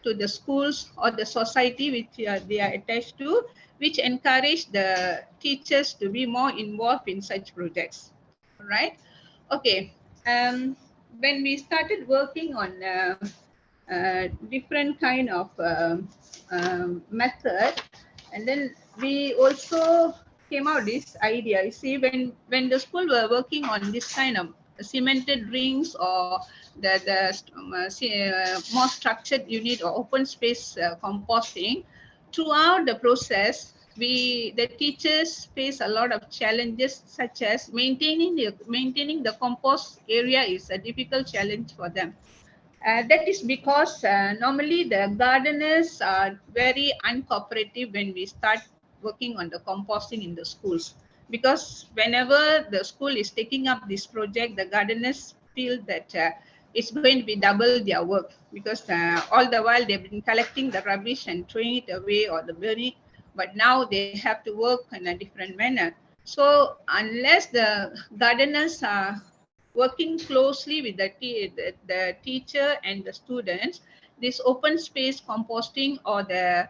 to the schools or the society which they are attached to, which encourage the teachers to be more involved in such projects. All right. Okay. When we started working on different kind of method, and then we also came out this idea. You see, when the school were working on this kind of cemented rings or the more structured unit or open space composting, throughout the process, the teachers face a lot of challenges, such as maintaining the compost area is a difficult challenge for them. That is because normally the gardeners are very uncooperative when we start working on the composting in the schools. Because whenever the school is taking up this project, the gardeners feel that it's going to be double their work, because all the while they've been collecting the rubbish and throwing it away or the burning, but now they have to work in a different manner. So unless the gardeners are working closely with the teacher and the students, this open space composting or the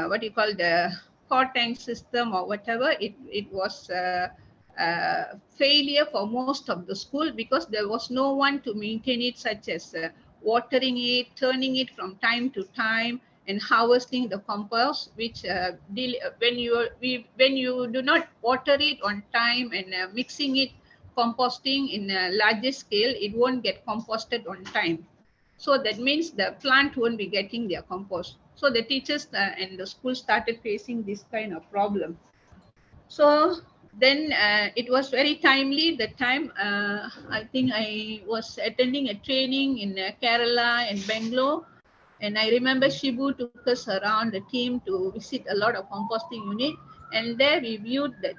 what you call the core tank system or whatever, it was failure for most of the school, because there was no one to maintain it, such as watering it, turning it from time to time, and harvesting the compost, which when you do not water it on time and mixing it composting in a larger scale, it won't get composted on time. So that means the plant won't be getting their compost. So the teachers and the school started facing this kind of problem. So then it was very timely. The time I think I was attending a training in Kerala and Bangalore, and I remember Shibu took us around the team to visit a lot of composting unit, and there we viewed that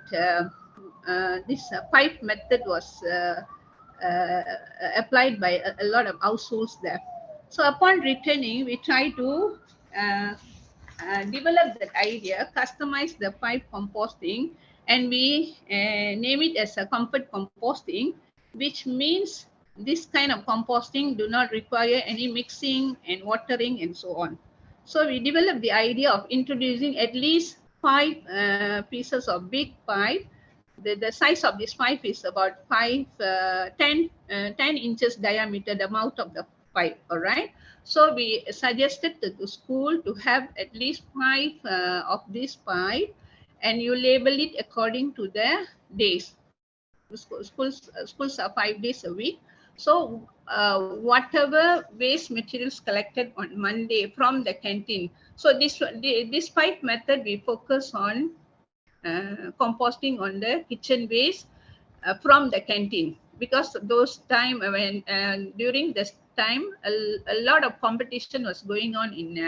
this pipe method was applied by a lot of households there. So upon returning, we try to develop that idea, customize the pipe composting, and we name it as a comfort composting, which means this kind of composting do not require any mixing and watering and so on. So we developed the idea of introducing at least 5 pieces of big pipe. The size of this pipe is about 10 inches diameter, the mouth of the pipe, all right? So we suggested to the school to have at least 5 of this pipe, and you label it according to the days. Schools are 5 days a week. So whatever waste materials collected on Monday from the canteen. So this pipe method, we focus on composting on the kitchen waste from the canteen, because those time when during this time a lot of competition was going on in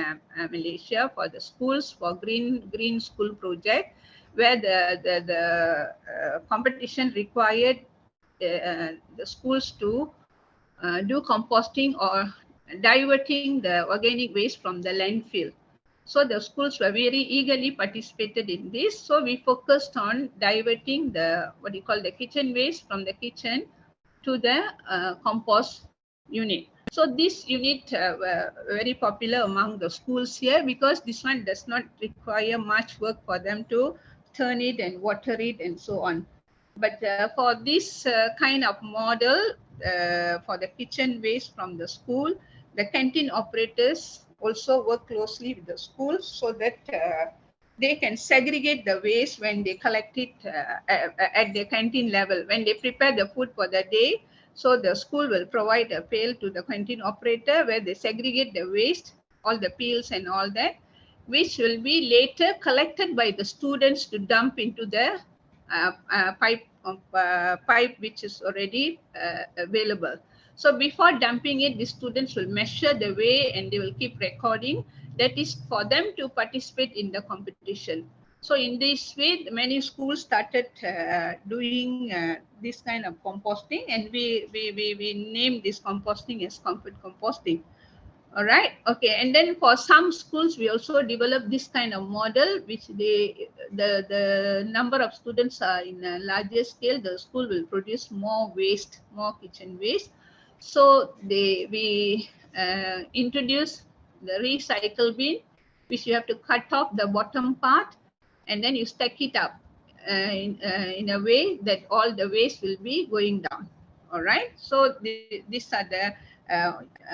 Malaysia for the schools for green school project, where the competition required the schools to do composting or diverting the organic waste from the landfill. So the schools were very eagerly participated in this. So we focused on diverting the the kitchen waste from the kitchen to the compost unit. So this unit were very popular among the schools here, because this one does not require much work for them to turn it and water it and so on. But for this kind of model, for the kitchen waste from the school, the canteen operators also work closely with the schools so that they can segregate the waste when they collect it at the canteen level. When they prepare the food for the day, so the school will provide a pail to the canteen operator where they segregate the waste, all the peels and all that, which will be later collected by the students to dump into the pipe which is already available. So before dumping it, the students will measure the weight and they will keep recording. That is for them to participate in the competition. So in this way, many schools started doing this kind of composting, and we named this composting as comfort composting. All right. Okay. And then for some schools, we also developed this kind of model, which the number of students are in a larger scale. The school will produce more waste, more kitchen waste. So we introduce the recycle bin, which you have to cut off the bottom part, and then you stack it up in a way that all the waste will be going down. All right. So these are the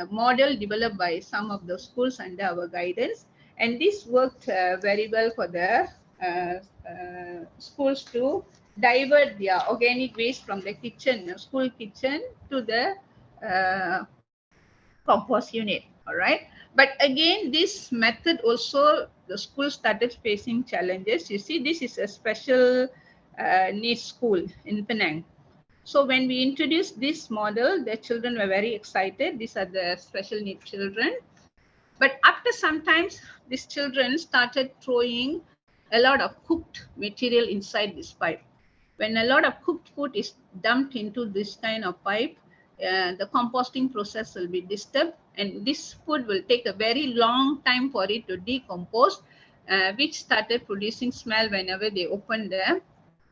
model developed by some of the schools under our guidance, and this worked very well for the schools to divert their organic waste from the kitchen, school kitchen, to the compost unit. All right. But again, this method also, the school started facing challenges. You see, this is a special needs school in Penang. So when we introduced this model, the children were very excited. These are the special needs children. But after some time, these children started throwing a lot of cooked material inside this pipe. When a lot of cooked food is dumped into this kind of pipe, the composting process will be disturbed, and this food will take a very long time for it to decompose, which started producing smell whenever they open the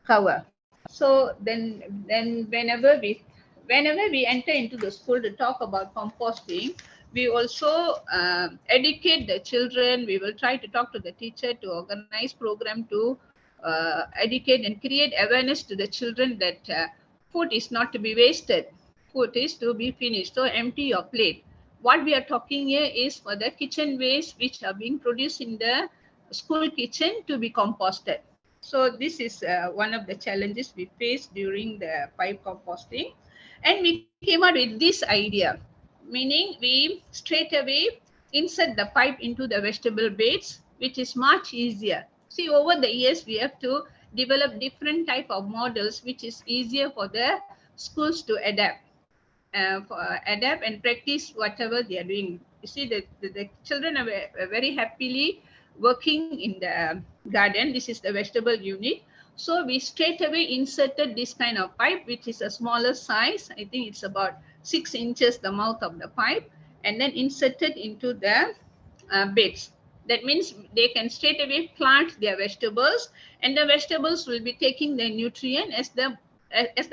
cover. So then whenever we enter into the school to talk about composting, we also educate the children. We will try to talk to the teacher to organize program to educate and create awareness to the children that food is not to be wasted. Food is to be finished. So empty your plate. What we are talking here is for the kitchen waste which are being produced in the school kitchen to be composted. So this is one of the challenges we faced during the pipe composting. And we came out with this idea. meaning we straight away insert the pipe into the vegetable beds, which is much easier. See, over the years, we have to develop different type of models, which is easier for the schools to adapt. Adapt and practice whatever they are doing. You see, the children are very happily working in the garden. This is the vegetable unit. So we straight away inserted this kind of pipe, which is a smaller size. I think it's about 6 inches, the mouth of the pipe, and then inserted into the beds. That means they can straight away plant their vegetables, and the vegetables will be taking the nutrient as the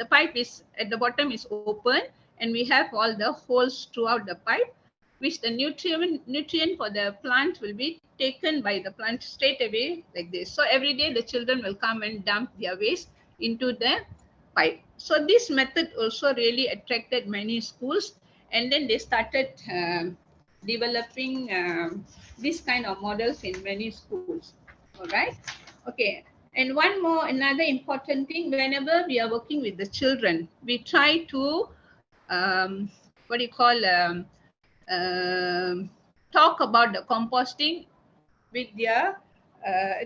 pipe is at the bottom is open, and we have all the holes throughout the pipe, which the nutrient for the plant will be taken by the plant straight away like this. So every day the children will come and dump their waste into the pipe. So this method also really attracted many schools, and then they started developing this kind of models in many schools. All right. Okay. And another important thing, whenever we are working with the children, we try to talk about the composting with their,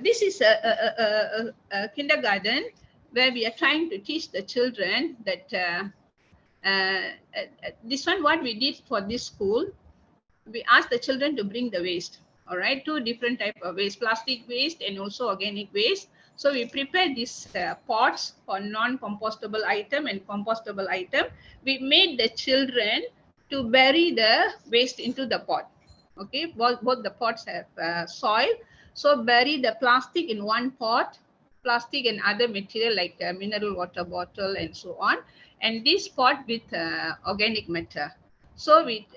this is a kindergarten where we are trying to teach the children that this one, what we did for this school, we asked the children to bring the waste. All right, 2 different type of waste, plastic waste and also organic waste. So we prepared these pots for non-compostable item and compostable item. We made the children to bury the waste into the pot. Okay, both the pots have soil. So bury the plastic in one pot, plastic and other material like mineral water bottle and so on, and this pot with organic matter. So we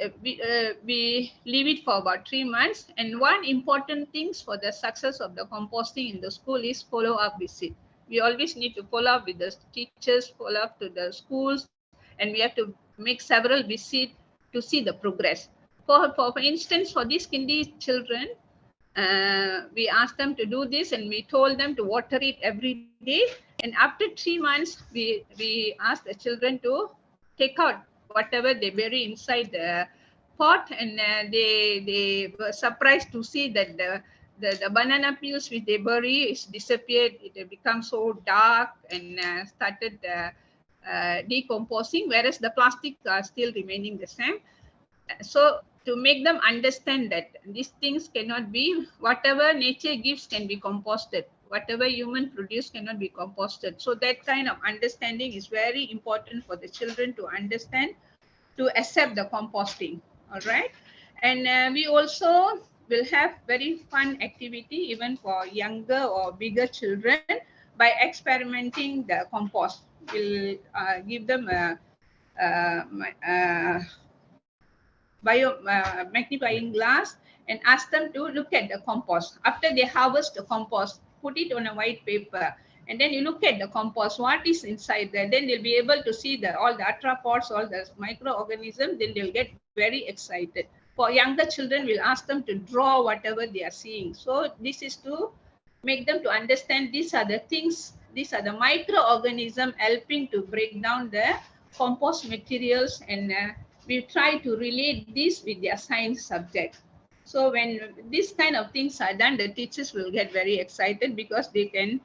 leave it for about 3 months. And one important things for the success of the composting in the school is follow-up visit. We always need to follow up with the teachers, follow up to the schools, and we have to make several visits to see the progress. For instance, for these kindy children, we asked them to do this, and we told them to water it every day. And after 3 months, we asked the children to take out whatever they bury inside the pot, and they were surprised to see that the banana peels which they bury is disappeared. It had become so dark and started decomposing, whereas the plastic are still remaining the same. So to make them understand that these things cannot be, whatever nature gives can be composted, whatever human produce cannot be composted. So that kind of understanding is very important for the children to understand, to accept the composting. All right. And we also will have very fun activity even for younger or bigger children by experimenting the compost. We'll give them a magnifying glass and ask them to look at the compost. After they harvest the compost, put it on a white paper, and then you look at the compost, what is inside there. Then they'll be able to see all the arthropods, all the microorganisms. Then they'll get very excited. For younger children, we'll ask them to draw whatever they are seeing. So this is to make them to understand these are the things, these are the microorganisms helping to break down the compost materials, and we try to relate this with their science subject. So when these kind of things are done, the teachers will get very excited because they can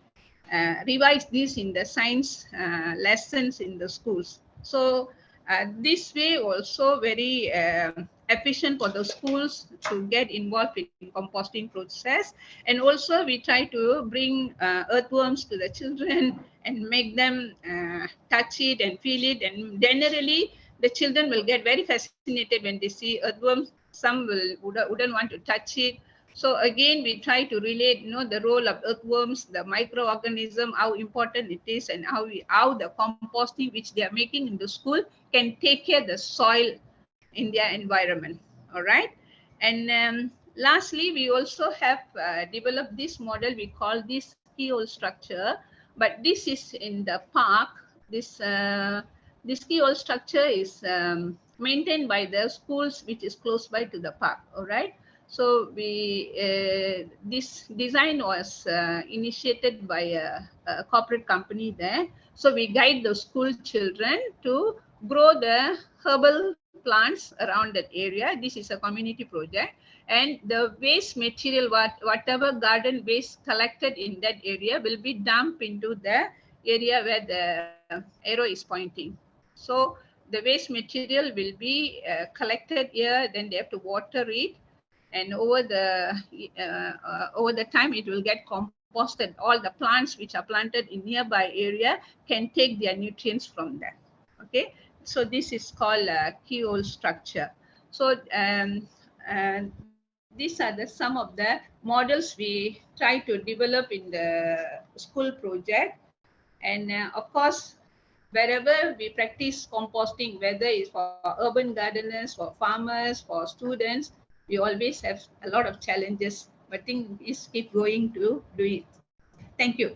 revise this in the science lessons in the schools. So this way also very efficient for the schools to get involved in composting process. And also we try to bring earthworms to the children and make them touch it and feel it. And generally, the children will get very fascinated when they see earthworms. Some wouldn't want to touch it. So again, we try to relate, the role of earthworms, the microorganism, how important it is, and how the composting which they are making in the school can take care of the soil in their environment. All right. And lastly, we also have developed this model. We call this Keyhole Structure, but this is in the park. This Keyhole Structure is maintained by the schools which is close by to the park. All right. So this design was initiated by a corporate company there. So we guide the school children to grow the herbal plants around that area. This is a community project, and the waste material, whatever garden waste collected in that area, will be dumped into the area where the arrow is pointing. So the waste material will be collected here, then they have to water it, and over the time it will get composted. All the plants which are planted in nearby area can take their nutrients from there. Okay, so this is called a keyhole structure. So these are some of the models we try to develop in the school project. And of course, wherever we practice composting, whether it's for urban gardeners, for farmers, for students, we always have a lot of challenges, but thing is keep going to do it. Thank you.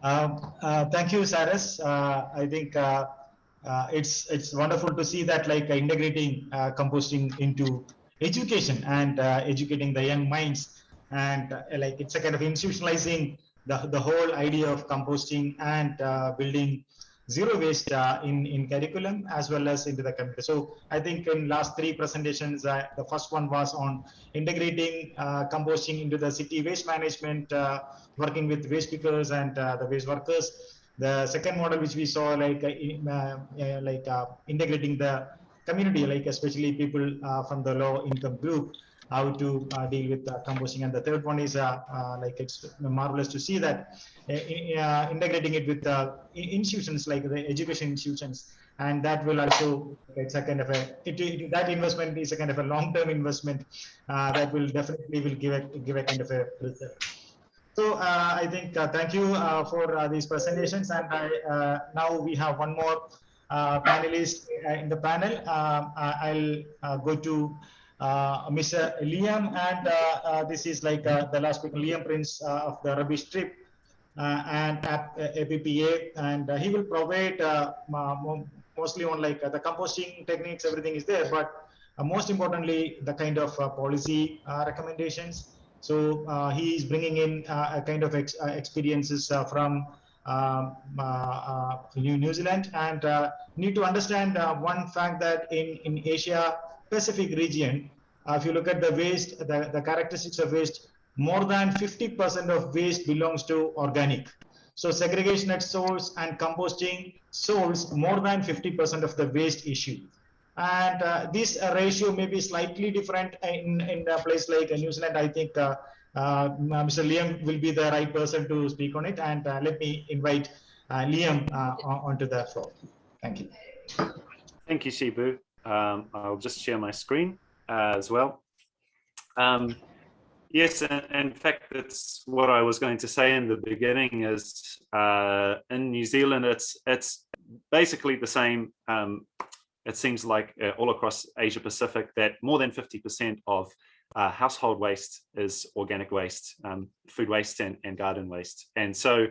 Thank you, Saras. I think it's wonderful to see that integrating composting into education and educating the young minds, and it's a kind of institutionalizing the whole idea of composting and building zero waste in curriculum as well as into the community. So I think in last 3 presentations, the first one was on integrating composting into the city waste management, working with waste pickers and the waste workers. The second model which we saw integrating the community, especially people from the low income group, how to deal with composting. And the third one is it's marvelous to see that integrating it with institutions like the education institutions, and that will also, it's a kind of that investment is a kind of a long-term investment that will definitely give a kind of a result. So I think thank you for these presentations, and now we have one more panelist in the panel. I'll go to Mr. Liam, and this is the last speaker, Liam Prince of the Rubbish Strip and APPA, and he will provide mostly on the composting techniques. Everything is there, but most importantly, the kind of policy recommendations. So he is bringing in a kind of experiences from New Zealand, and need to understand one fact that in Asia Pacific region, if you look at the waste, the characteristics of waste, more than 50% of waste belongs to organic. So segregation at source and composting solves more than 50% of the waste issue. And this ratio may be slightly different in a place like New Zealand. I think Mr. Liam will be the right person to speak on it. And let me invite Liam onto the floor. Thank you. Thank you, Shibu. I'll just share my screen as well. Yes, in fact, that's what I was going to say in the beginning is in New Zealand, it's basically the same. It seems like all across Asia Pacific that more than 50% of household waste is organic waste, food waste and garden waste. And so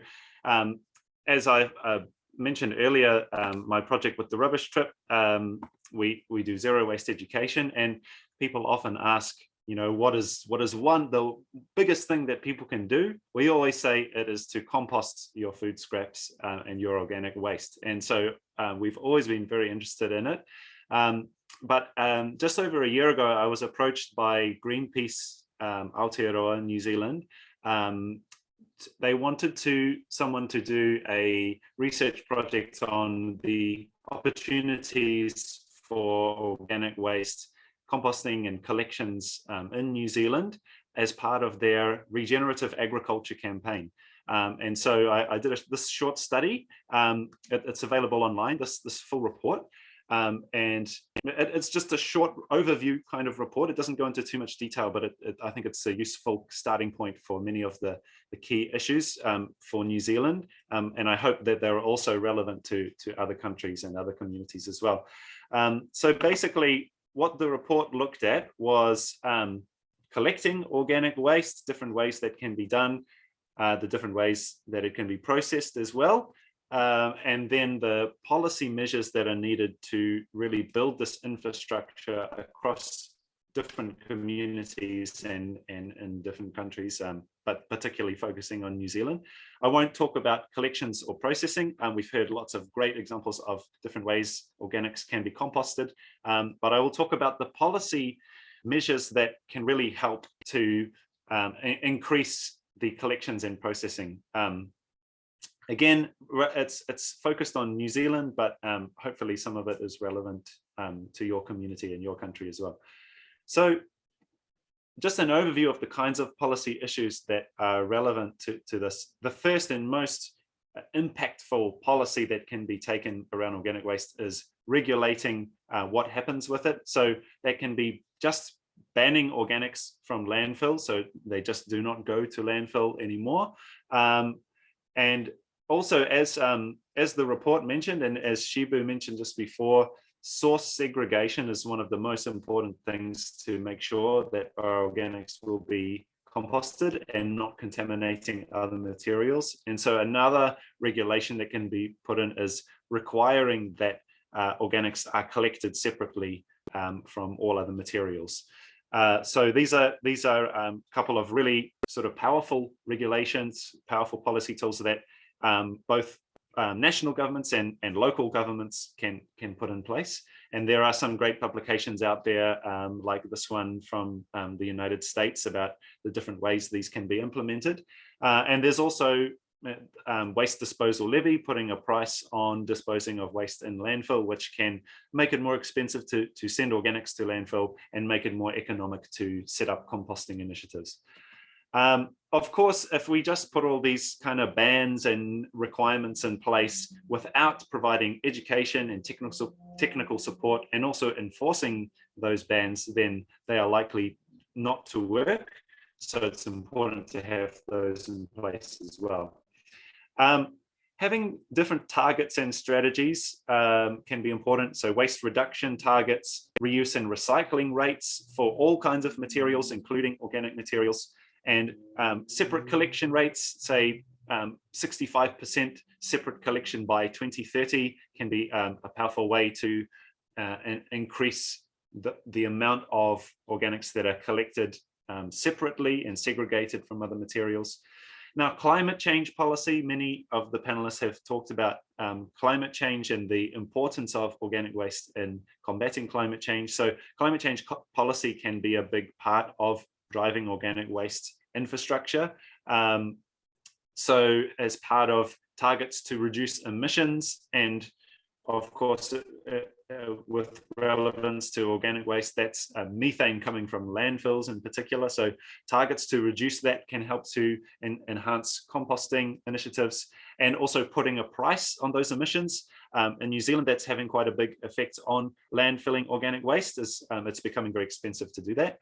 as I mentioned earlier, my project with the rubbish trip, we do zero waste education, and people often ask, what is the biggest thing that people can do? We always say it is to compost your food scraps and your organic waste. And so we've always been very interested in it. But just over a year ago, I was approached by Greenpeace Aotearoa, New Zealand. They wanted someone to do a research project on the opportunities for organic waste composting and collections in New Zealand as part of their regenerative agriculture campaign. And so I did this short study. It's available online, this full report. And it's just a short overview kind of report. It doesn't go into too much detail, but I think it's a useful starting point for many of the key issues for New Zealand. And I hope that they're also relevant to other countries and other communities as well. So basically, what the report looked at was collecting organic waste, different ways that can be done, the different ways that it can be processed as well. And then the policy measures that are needed to really build this infrastructure across different communities and in different countries but particularly focusing on New Zealand. I won't talk about collections or processing. We've heard lots of great examples of different ways organics can be composted, but I will talk about the policy measures that can really help to increase the collections and processing. Again, it's focused on New Zealand, but hopefully some of it is relevant to your community and your country as well. So just an overview of the kinds of policy issues that are relevant to this. The first and most impactful policy that can be taken around organic waste is regulating what happens with it. So that can be just banning organics from landfill, so they just do not go to landfill anymore. And also, as the report mentioned, and as Shibu mentioned just before, source segregation is one of the most important things to make sure that our organics will be composted and not contaminating other materials. And so another regulation that can be put in is requiring that organics are collected separately from all other materials. So these are a couple of really sort of powerful regulations, powerful policy tools that both national governments and local governments can put in place. And there are some great publications out there, like this one from the United States about the different ways these can be implemented. And there's also waste disposal levy, putting a price on disposing of waste in landfill, which can make it more expensive to send organics to landfill and make it more economic to set up composting initiatives. Of course, if we just put all these kind of bans and requirements in place without providing education and technical support and also enforcing those bans, then they are likely not to work. So it's important to have those in place as well. Having different targets and strategies can be important. So waste reduction targets, reuse and recycling rates for all kinds of materials, including organic materials, and separate collection rates, say 65% separate collection by 2030 can be a powerful way to increase the amount of organics that are collected separately and segregated from other materials. Now, climate change policy, many of the panelists have talked about climate change and the importance of organic waste in combating climate change. So climate change policy can be a big part of driving organic waste infrastructure. So as part of targets to reduce emissions, and of course, with relevance to organic waste, that's methane coming from landfills in particular. So targets to reduce that can help to enhance composting initiatives, and also putting a price on those emissions. In New Zealand, that's having quite a big effect on landfilling organic waste, as it's becoming very expensive to do that.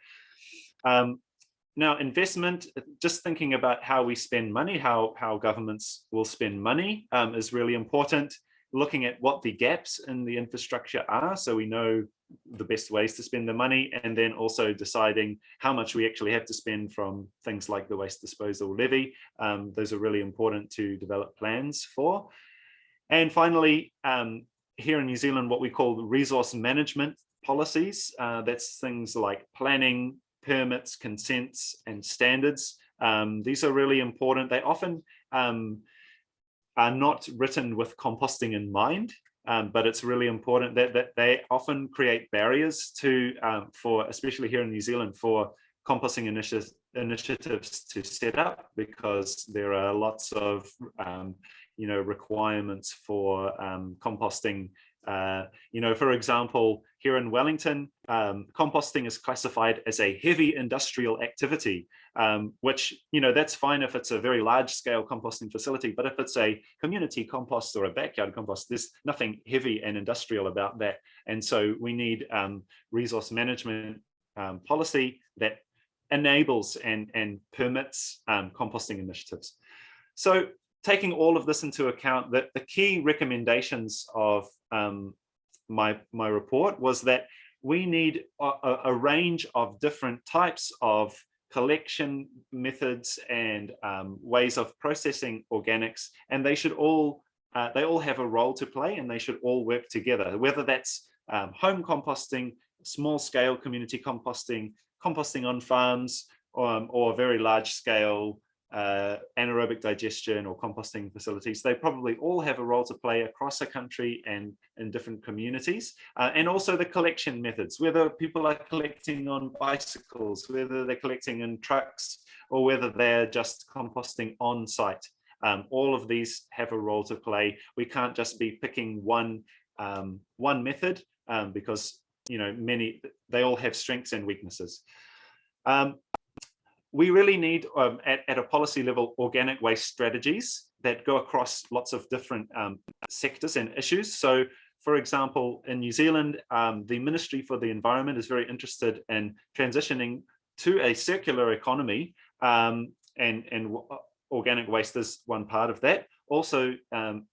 Now, investment, just thinking about how we spend money, how governments will spend money is really important. Looking at what the gaps in the infrastructure are, so we know the best ways to spend the money, and then also deciding how much we actually have to spend from things like the waste disposal levy. Those are really important to develop plans for. And finally, here in New Zealand, what we call resource management policies. That's things like planning, permits, consents, and standards. These are really important. They often are not written with composting in mind, but it's really important that they often create barriers to, for especially here in New Zealand, for composting initiatives to set up, because there are lots of requirements for composting. For example, here in Wellington, composting is classified as a heavy industrial activity, which, that's fine if it's a very large scale composting facility, but if it's a community compost or a backyard compost, there's nothing heavy and industrial about that. And so we need resource management policy that enables and permits composting initiatives. So taking all of this into account, that the key recommendations of my report was that we need a range of different types of collection methods and ways of processing organics, and they all have a role to play, and they should all work together, whether that's home composting, small scale community composting, composting on farms, or very large scale anaerobic digestion or composting facilities. They probably all have a role to play across the country and in different communities. And also the collection methods, whether people are collecting on bicycles, whether they're collecting in trucks, or whether they're just composting on site. All of these have a role to play. We can't just be picking one method because they all have strengths and weaknesses. We really need, at a policy level, organic waste strategies that go across lots of different sectors and issues. So, for example, in New Zealand, the Ministry for the Environment is very interested in transitioning to a circular economy, and organic waste is one part of that. Also,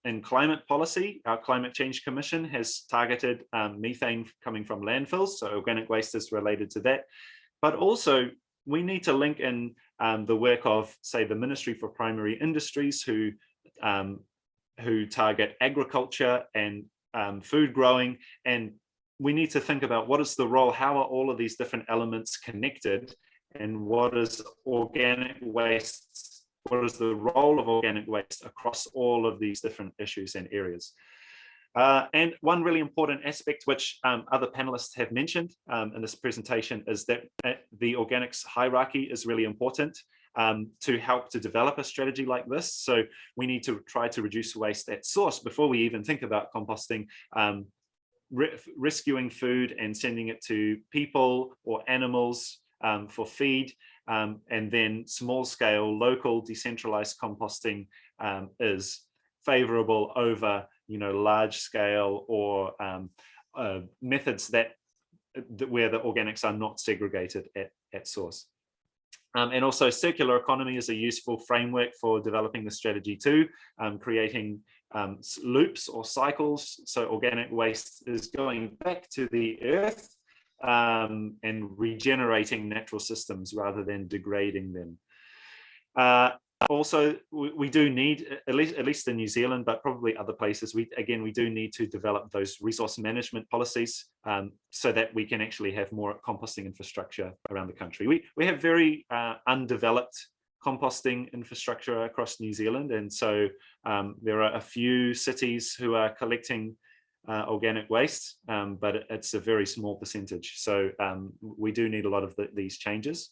in climate policy, our Climate Change Commission has targeted methane coming from landfills, so organic waste is related to that. But also, we need to link in the work of, say, the Ministry for Primary Industries, who target agriculture and food growing, and we need to think about what is the role, how are all of these different elements connected, and what is organic waste, what is the role of organic waste across all of these different issues and areas. And one really important aspect, which other panelists have mentioned in this presentation, is that the organics hierarchy is really important to help to develop a strategy like this. So we need to try to reduce waste at source before we even think about composting, rescuing food and sending it to people or animals for feed, and then small scale, local, decentralized composting is favorable over large scale or methods where the organics are not segregated at source. And also circular economy is a useful framework for developing the strategy too, creating loops or cycles. So organic waste is going back to the earth and regenerating natural systems rather than degrading them. Also, we do need, at least in New Zealand, but probably other places, we do need to develop those resource management policies so that we can actually have more composting infrastructure around the country. We have very undeveloped composting infrastructure across New Zealand, and so there are a few cities who are collecting organic waste, but it's a very small percentage. So we do need a lot of these changes.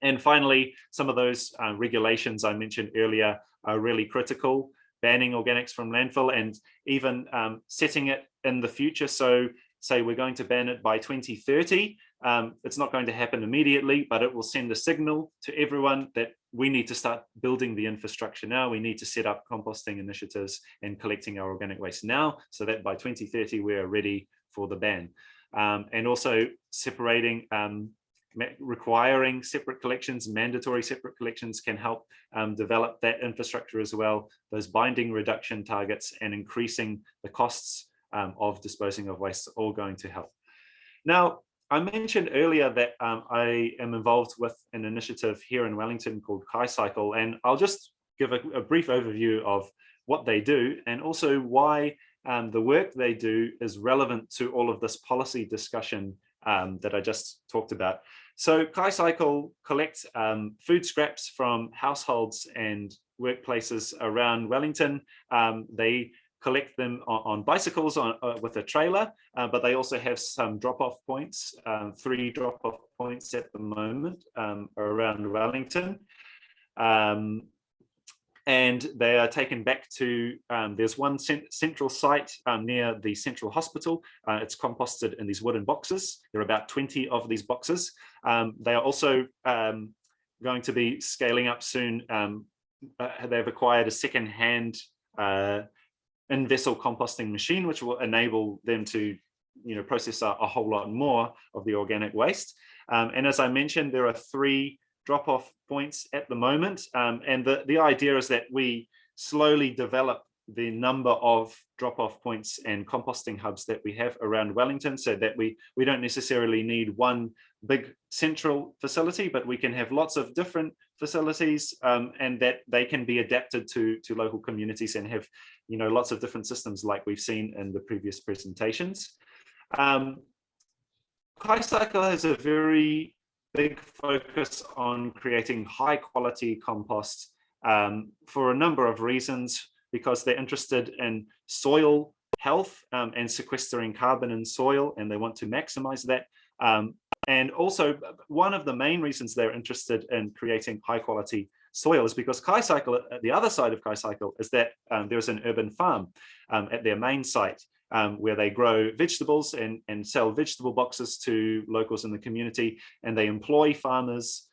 And finally, some of those regulations I mentioned earlier are really critical, banning organics from landfill and even setting it in the future. So say we're going to ban it by 2030. It's not going to happen immediately, but it will send a signal to everyone that we need to start building the infrastructure now. We need to set up composting initiatives and collecting our organic waste now, so that by 2030 we're ready for the ban. And also separating, requiring separate collections, mandatory separate collections can help develop that infrastructure as well, those binding reduction targets and increasing the costs of disposing of waste are all going to help. Now, I mentioned earlier that I am involved with an initiative here in Wellington called Keycycle, and I'll just give a brief overview of what they do and also why the work they do is relevant to all of this policy discussion that I just talked about. So Keycycle collects food scraps from households and workplaces around Wellington. They collect them on bicycles with a trailer, but they also have some drop-off points, 3 drop-off points at the moment around Wellington. And they are taken back to, there's one central site near the central hospital. It's composted in these wooden boxes. There are about 20 of these boxes. They are also going to be scaling up soon. They've acquired a second-hand in-vessel composting machine, which will enable them to process a whole lot more of the organic waste. And as I mentioned, there are 3 drop-off points at the moment. And the idea is that we slowly develop the number of drop-off points and composting hubs that we have around Wellington, so that we don't necessarily need one big central facility, but we can have lots of different facilities and that they can be adapted to local communities and have lots of different systems like we've seen in the previous presentations. Keycycle has a very big focus on creating high quality compost for a number of reasons, because they're interested in soil health and sequestering carbon in soil, and they want to maximize that. And also, one of the main reasons they're interested in creating high quality soil is because KaiCycle, the other side of KaiCycle, is that there's an urban farm at their main site where they grow vegetables and sell vegetable boxes to locals in the community, and they employ farmers.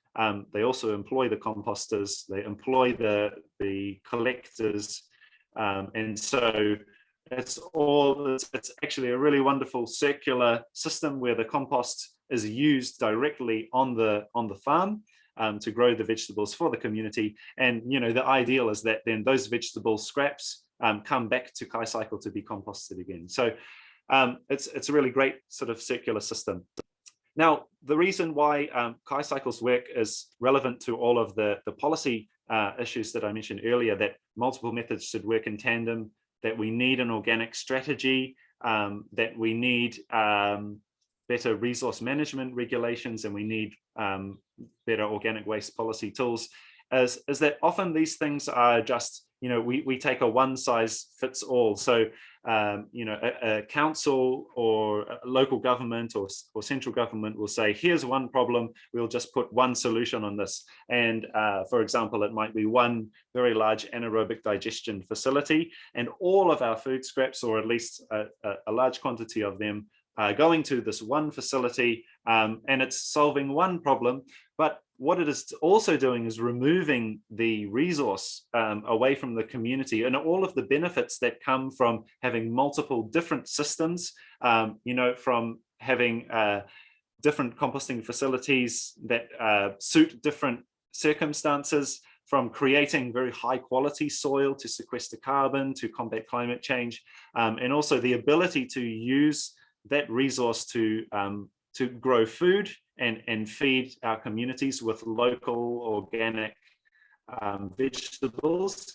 They also employ the composters, they employ the collectors, and so it's actually a really wonderful circular system where the compost is used directly on the farm to grow the vegetables for the community. And the ideal is that then those vegetable scraps come back to KaiCycle to be composted again. So it's a really great sort of circular system. Now, the reason why KaiCycle's work is relevant to all of the policy issues that I mentioned earlier, that multiple methods should work in tandem, that we need an organic strategy, that we need better resource management regulations, and we need better organic waste policy tools, is that often these things are just, we take a one size fits all. So, a council or a local government or central government will say, here's one problem, we'll just put one solution on this. And for example, it might be one very large anaerobic digestion facility, and all of our food scraps, or at least a large quantity of them, going to this one facility, and it's solving one problem. But what it is also doing is removing the resource away from the community, and all of the benefits that come from having multiple different systems, from having different composting facilities that suit different circumstances, from creating very high quality soil to sequester carbon, to combat climate change, and also the ability to use that resource to grow food and feed our communities with local organic vegetables.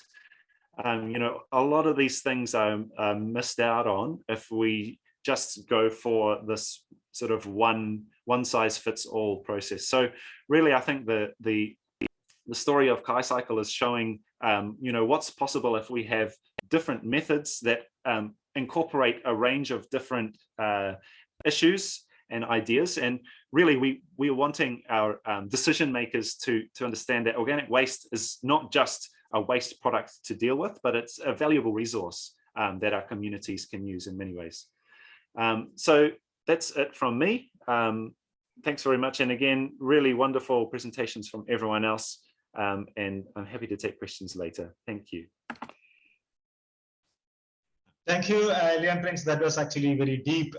A lot of these things are missed out on if we just go for this sort of one size fits all process. So really, I think the story of KaiCycle is showing what's possible if we have different methods that incorporate a range of different issues and ideas. And really, we are wanting our decision makers to understand that organic waste is not just a waste product to deal with, but it's a valuable resource that our communities can use in many ways. So that's it from me. Thanks very much. And again, really wonderful presentations from everyone else. And I'm happy to take questions later. Thank you. Thank you, Leon Prince. That was actually very deep,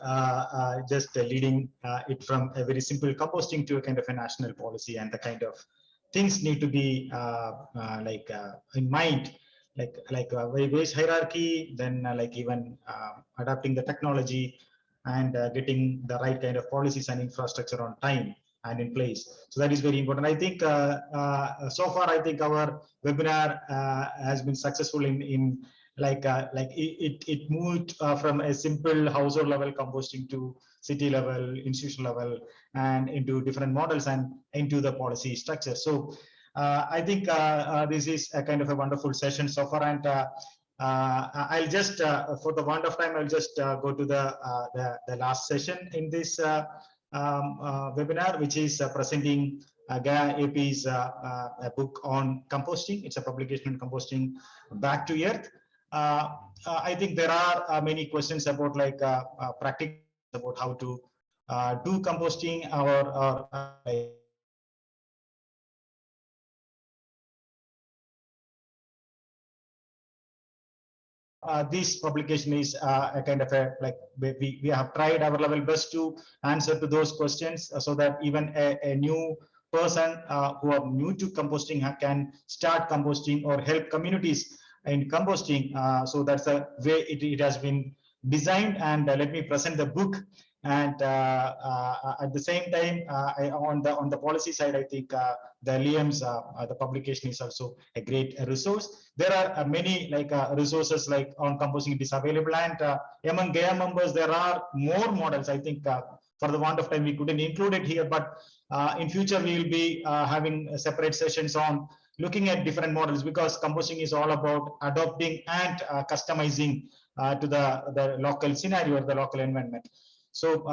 just leading it from a very simple composting to a kind of a national policy, and the kind of things need to be in mind, like waste hierarchy, then even adapting the technology and getting the right kind of policies and infrastructure on time and in place. So that is very important. I think so far, I think our webinar has been successful in it moved from a simple household level composting to city level, institutional level, and into different models and into the policy structure. So I think this is a kind of a wonderful session so far. And I'll just, for the want of time, I'll just go to the last session in this webinar, which is presenting GAIA AP's a book on composting. It's a publication on composting back to earth. I think there are many questions about practical about how to do composting or this publication is a kind of a we have tried our level best to answer to those questions, so that even a new person who are new to composting can start composting or help communities in composting. So that's the way it has been designed. And let me present the book. And at the same time, on the policy side, I think the Liam's the publication is also a great resource. There are many resources on composting. It is available, and among GAIA members there are more models. I think for the want of time, we couldn't include it here, but in future, we will be having separate sessions on looking at different models, because composting is all about adopting and customizing to the local scenario or the local environment. So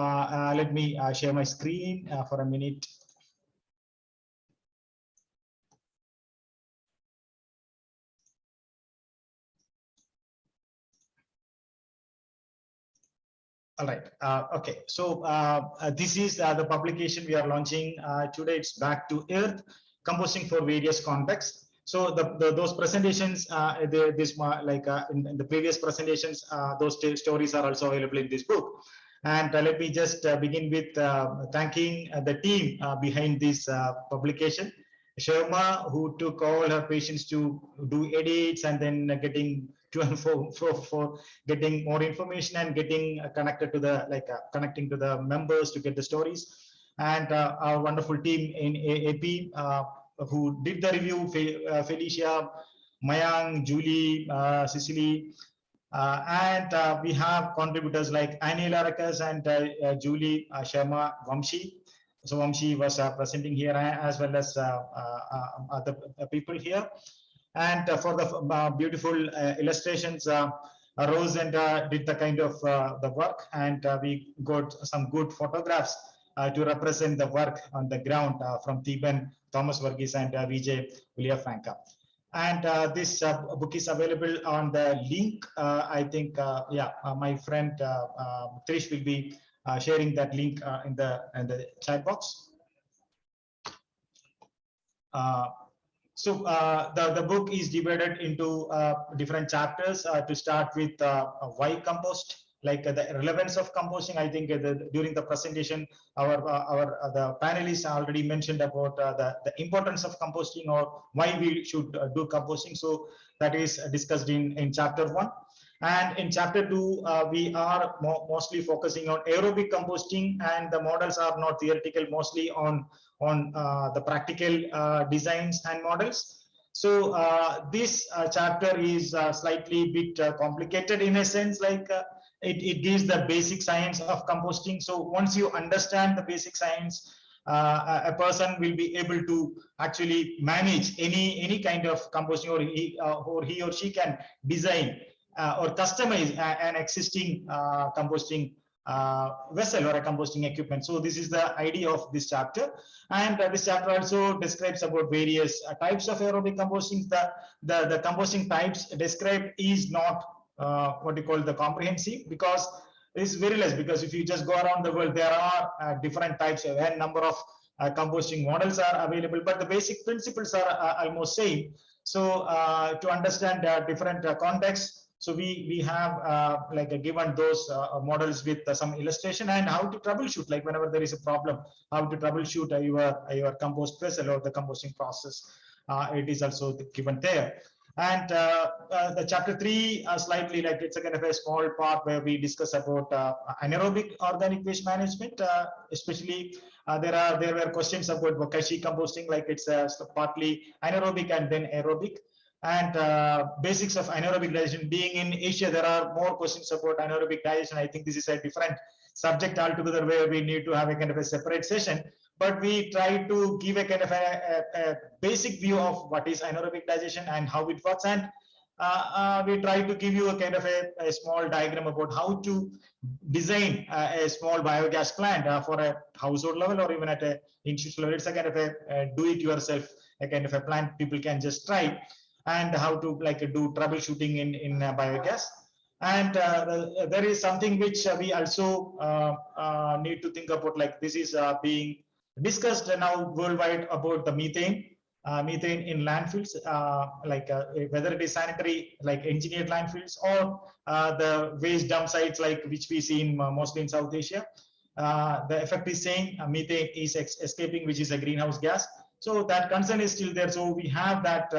let me share my screen for a minute. All right. Okay. So this is the publication we are launching today. It's Back to Earth: Composting for Various Contexts. So those presentations, in the previous presentations, those stories are also available in this book. And let me just begin with thanking the team behind this publication. Sharma, who took all her patience to do edits and then getting to and for getting more information and getting connected to the connecting to the members to get the stories, and our wonderful team in AP who did the review, Felicia, Mayang, Julie, Cecily, and we have contributors like Anil Arakas and Julie, Sharma, Vamsi. So Vamsi was presenting here, as well as other people here. And for the beautiful illustrations, Rose and did the kind of the work, and we got some good photographs to represent the work on the ground from Theeban, Thomas Verghese, and Vijay Villafranca. And this book is available on the link. I think, my friend Trish will be sharing that link in the chat box. So the book is divided into different chapters. To start with, why compost, like the relevance of composting. I think during the presentation, the panelists already mentioned about the importance of composting, or why we should do composting. So that is discussed in chapter 1. And in chapter 2, we are mostly focusing on aerobic composting, and the models are not theoretical, mostly on the practical designs and models. So this chapter is slightly bit complicated in a sense, like it gives the basic science of composting. So once you understand the basic science, a person will be able to actually manage any kind of composting, or he or she can design or customize an existing composting vessel or a composting equipment. So this is the idea of this chapter. And this chapter also describes about various types of aerobic composting. The composting types described is not what you call the comprehensive, because it's very less, because if you just go around the world, there are different types, a number of composting models are available, but the basic principles are almost same. So to understand different contexts, so we have given those models with some illustration, and how to troubleshoot, like whenever there is a problem, how to troubleshoot your compost vessel or the composting process. It is also given there. And the chapter 3 slightly, like it's a kind of a small part where we discuss about anaerobic organic waste management. Especially there were questions about bokashi composting, like it's partly anaerobic and then aerobic. And basics of anaerobic digestion. Being in Asia, there are more questions about anaerobic digestion. I think this is a different subject altogether, where we need to have a kind of a separate session. But we try to give a kind of a basic view of what is anaerobic digestion and how it works. And we try to give you a kind of a small diagram about how to design a small biogas plant for a household level, or even at a institutional level. It's a kind of a do-it-yourself, a kind of a plant people can just try, and how to do troubleshooting in biogas. And there is something which we also need to think about, like this is being discussed now worldwide about the methane in landfills, whether it is sanitary, like engineered landfills, or the waste dump sites, like which we see in mostly in South Asia. The effect is saying methane is escaping, which is a greenhouse gas. So that concern is still there. So we have that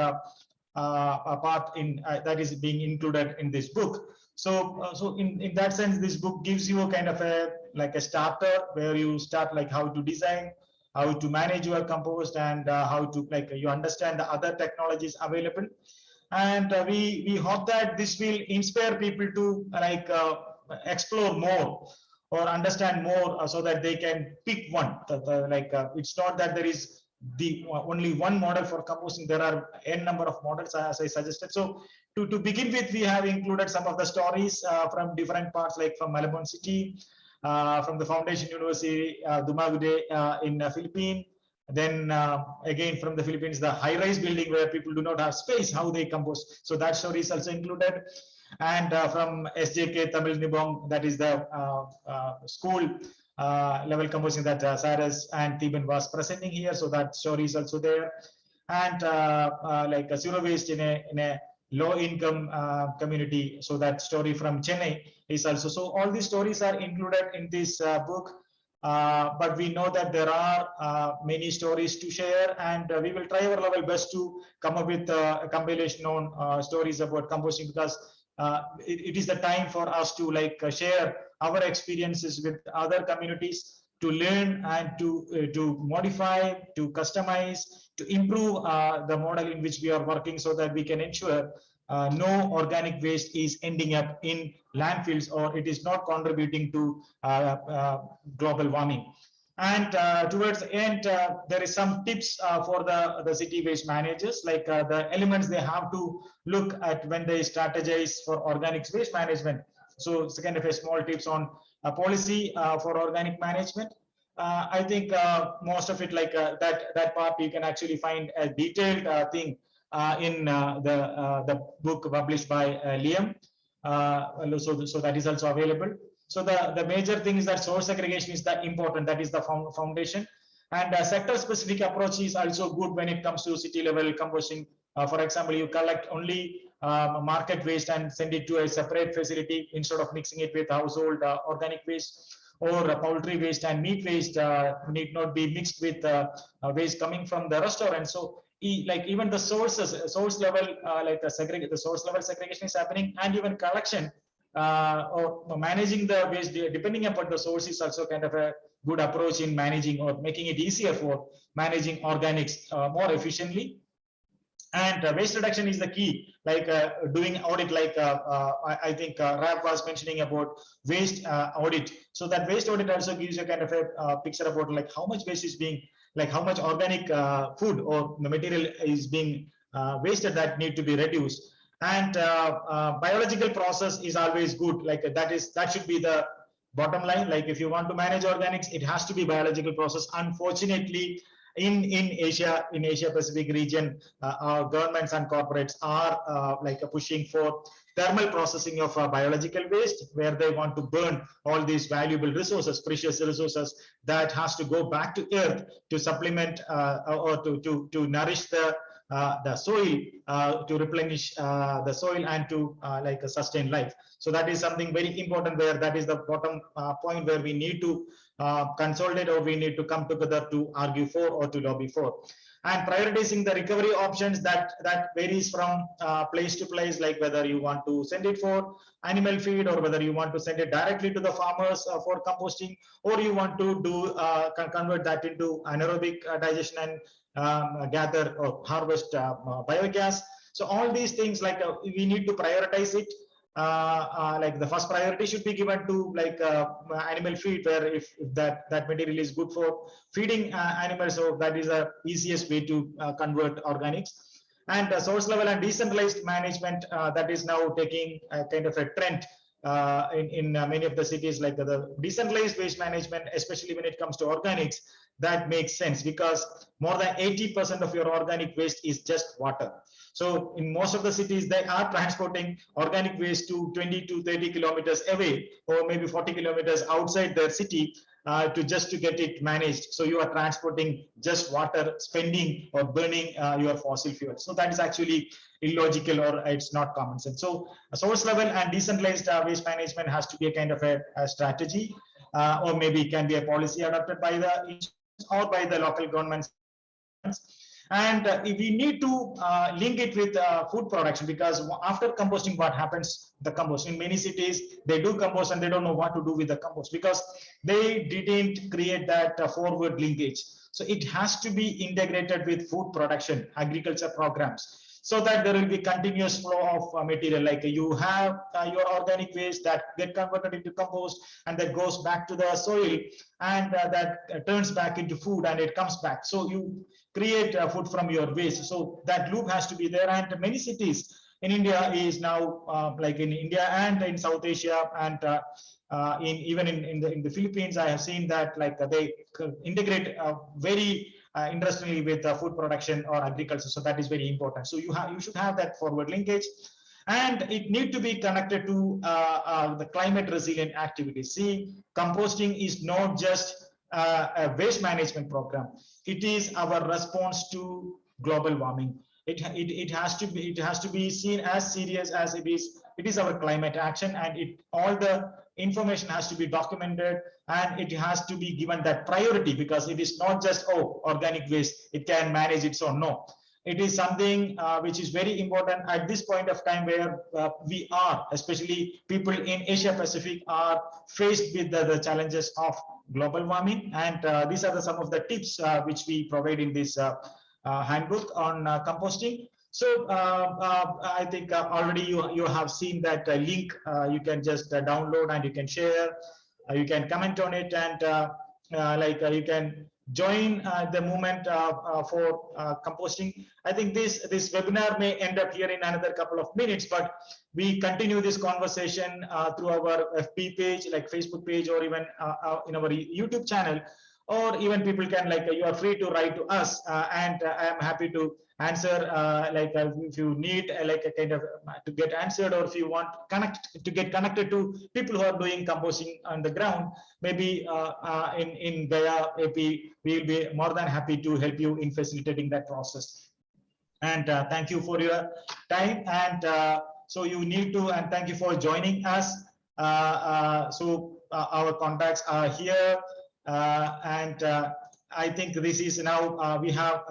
part in that is being included in this book. So in that sense, this book gives you a kind of a starter, where you start how to design, how to manage your compost, and how to you understand the other technologies available. And we hope that this will inspire people to explore more or understand more so that they can pick one. It's not that there is the only one model for composting. There are n number of models, as I suggested. So to begin with, we have included some of the stories from different parts, like from Malabon City, from the Foundation University, Dumagude in Philippines. Then again from the Philippines, the high-rise building where people do not have space, how they compost. So that story is also included. And from SJK Tamil Nibong, that is the school level composting that Saras and Theeban was presenting here. So that story is also there. And like a zero waste in a low income community. So that story from Chennai is also. So all these stories are included in this book. But we know that there are many stories to share, and we will try our level best to come up with a compilation on stories about composting, because it is the time for us to share our experiences with other communities, to learn and to modify, to customize, to improve the model in which we are working, so that we can ensure no organic waste is ending up in landfills, or it is not contributing to global warming. And towards the end, there is some tips for the city waste managers, like the elements they have to look at when they strategize for organic waste management. So it's kind of a small tips on a policy for organic management. I think most of it, that part, you can actually find a detailed thing in the book published by Liam. So that is also available. So the major thing is that source segregation is the important, that is the foundation. And sector specific approach is also good when it comes to city level composting. For example, you collect only market waste and send it to a separate facility instead of mixing it with household organic waste, or poultry waste and meat waste need not be mixed with waste coming from the restaurant. So even the source level, the source level segregation is happening, and even collection or managing the waste depending upon the source is also kind of a good approach in managing or making it easier for managing organics more efficiently. And waste reduction is the key, doing audit, I think Rap was mentioning about waste audit. So that waste audit also gives you kind of a picture about how much waste is being, how much organic food or the material is being wasted that need to be reduced. And biological process is always good, that should be the bottom line. If you want to manage organics, it has to be biological process. Unfortunately, in Asia Pacific region, our governments and corporates are pushing for thermal processing of biological waste, where they want to burn all these valuable resources, precious resources that has to go back to earth to supplement or to nourish the soil, to replenish the soil, and to sustain life. So that is something very important, where that is the bottom point where we need to consolidate, or we need to come together to argue for or to lobby for. And prioritizing the recovery options, that varies from place to place, whether you want to send it for animal feed, or whether you want to send it directly to the farmers for composting, or you want to do convert that into anaerobic digestion and gather or harvest biogas. So all these things, we need to prioritize it. The first priority should be given to animal feed, where if that material is good for feeding animals, so that is the easiest way to convert organics. And source level and decentralized management, that is now taking kind of a trend in many of the cities, the decentralized waste management, especially when it comes to organics. That makes sense, because more than 80% of your organic waste is just water. So in most of the cities, they are transporting organic waste to 20 to 30 kilometers away, or maybe 40 kilometers outside their city to get it managed. So you are transporting just water, spending or burning your fossil fuel. So that is actually illogical, or it's not common sense. So a source level and decentralized waste management has to be a kind of a strategy, or maybe it can be a policy adopted by the or by the local governments. And we need to link it with food production, because after composting, what happens? The compost in many cities, they do compost and they don't know what to do with the compost, because they didn't create that forward linkage. So it has to be integrated with food production, agriculture programs. so that there will be continuous flow of material. Like you have your organic waste that get converted into compost, and that goes back to the soil, and that turns back into food, and it comes back. So you create food from your waste. So that loop has to be there. And many cities in India is now like in India and in South Asia, and even in the Philippines, I have seen that like they integrate very industrially with food production or agriculture. So that is very important. So you should have that forward linkage, and it need to be connected to the climate resilient activities. See, composting is not just a waste management program. It is our response to global warming. It has to be seen as serious as it is. It is our climate action, and all the information has to be documented, and it has to be given that priority, because it is not just, oh, organic waste, it can manage its own. No, it is something which is very important at this point of time, where we are, especially people in Asia Pacific, are faced with the challenges of global warming. And these are some of the tips which we provide in this handbook on composting. So I think already you have seen that link. You can just download, and you can share, you can comment on it, and you can join the movement for composting. I think this webinar may end up here in another couple of minutes, but we continue this conversation through our FB page, like Facebook page, or even in our YouTube channel. Or even people can, like, you are free to write to us, and I am happy to answer, if you need like a kind of to get answered, or if you want to get connected to people who are doing composting on the ground, maybe in GAIA AP, we will be more than happy to help you in facilitating that process. And thank you for your time. And so you need to, and thank you for joining us. Our contacts are here. I think this is now we have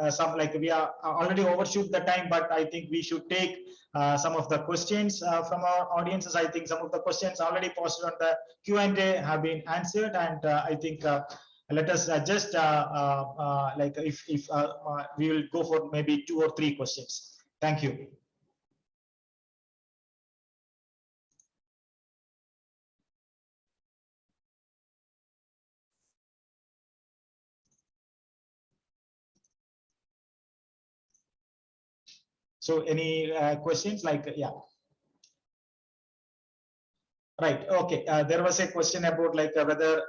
we are already overshoot the time, but I think we should take some of the questions from our audiences. I think some of the questions already posted on the Q&A have been answered, and I think let us just if we will go for maybe 2 or 3 questions. Thank you. So any questions? Yeah. Right. Okay. There was a question about whether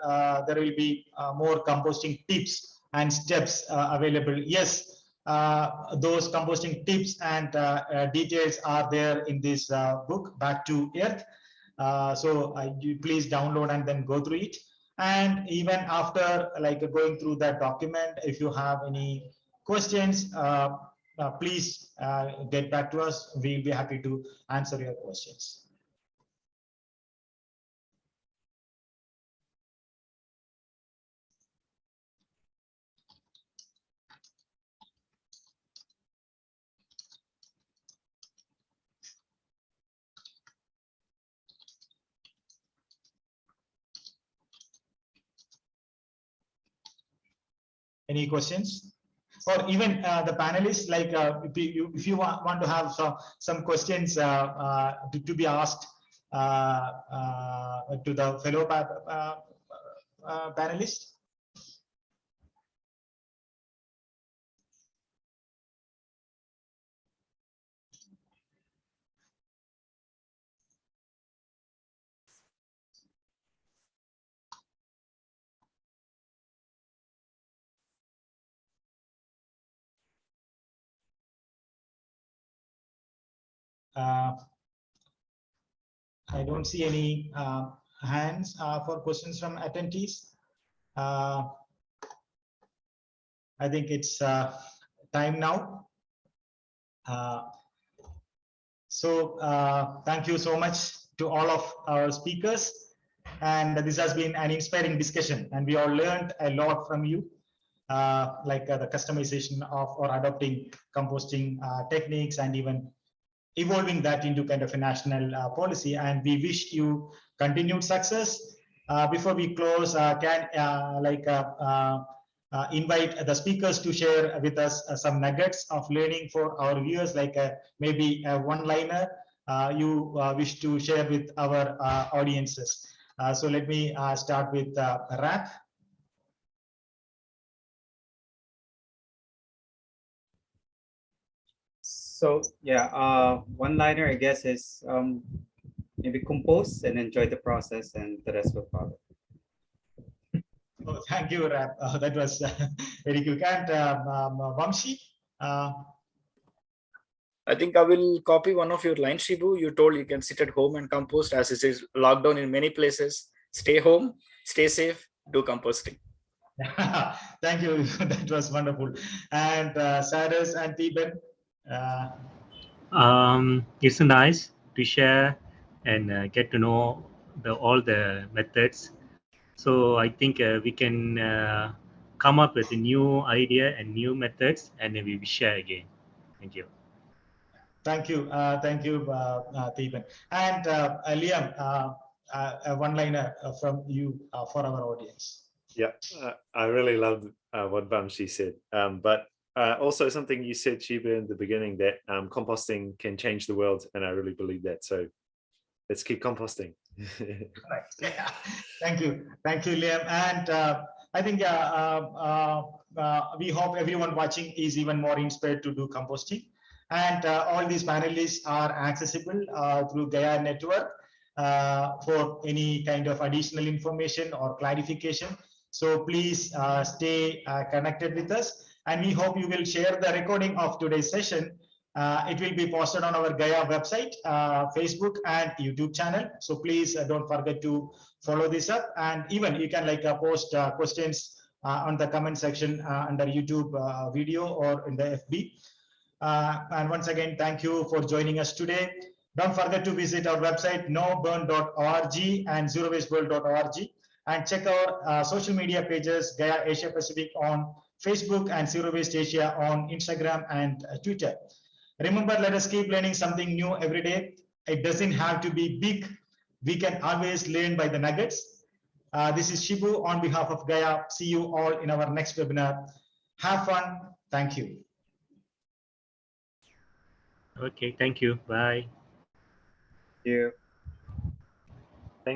there will be more composting tips and steps available. Yes, those composting tips and details are there in this book, Back to Earth. So you please download and then go through it. And even after going through that document, if you have any questions, please get back to us. We'll be happy to answer your questions. Any questions? Or even the panelists, if you want to have some questions to be asked to the fellow panelists. I don't see any hands for questions from attendees. I think it's time now. Thank you so much to all of our speakers. And this has been an inspiring discussion, and we all learned a lot from you, the customization of or adopting composting techniques, and even evolving that into kind of a national policy. And we wish you continued success. Before we close, invite the speakers to share with us some nuggets of learning for our viewers, like maybe a one-liner you wish to share with our audiences. So let me start with Rat. So yeah, one-liner I guess is maybe compose and enjoy the process, and the rest will follow. Oh, thank you, Rat. That was very quick. And Vamsi. I think I will copy one of your lines, Shibu. You told you can sit at home and compost, as it is lockdown in many places. Stay home, stay safe, do composting. Thank you. That was wonderful. And Saras and Theeban. It's nice to share and get to know all the methods. So I think we can come up with a new idea and new methods, and then we will share again. Thank you. Thank you. Thank you, Theeban. And Liam, one-liner from you for our audience. Yeah, I really loved what Vamsi said. But also something you said, Shibu, in the beginning, that composting can change the world, and I really believe that. So let's keep composting. Yeah. Thank you, Liam. And I think we hope everyone watching is even more inspired to do composting. And all these panelists are accessible through GAIA network for any kind of additional information or clarification. So please stay connected with us, and we hope you will share the recording of today's session. It will be posted on our GAIA website, Facebook, and YouTube channel. So please don't forget to follow this up, and even you can post questions on the comment section under YouTube video or in the FB. And once again, thank you for joining us today. Don't forget to visit our website, noburn.org and zerowasteworld.org, and check our social media pages, GAIA Asia Pacific on Facebook and Zero Waste Asia on Instagram and Twitter. Remember, let us keep learning something new every day. It doesn't have to be big. We can always learn by the nuggets. This is Shibu on behalf of GAIA. See you all in our next webinar. Have fun. Thank you. Okay, thank you. Bye. Thank you.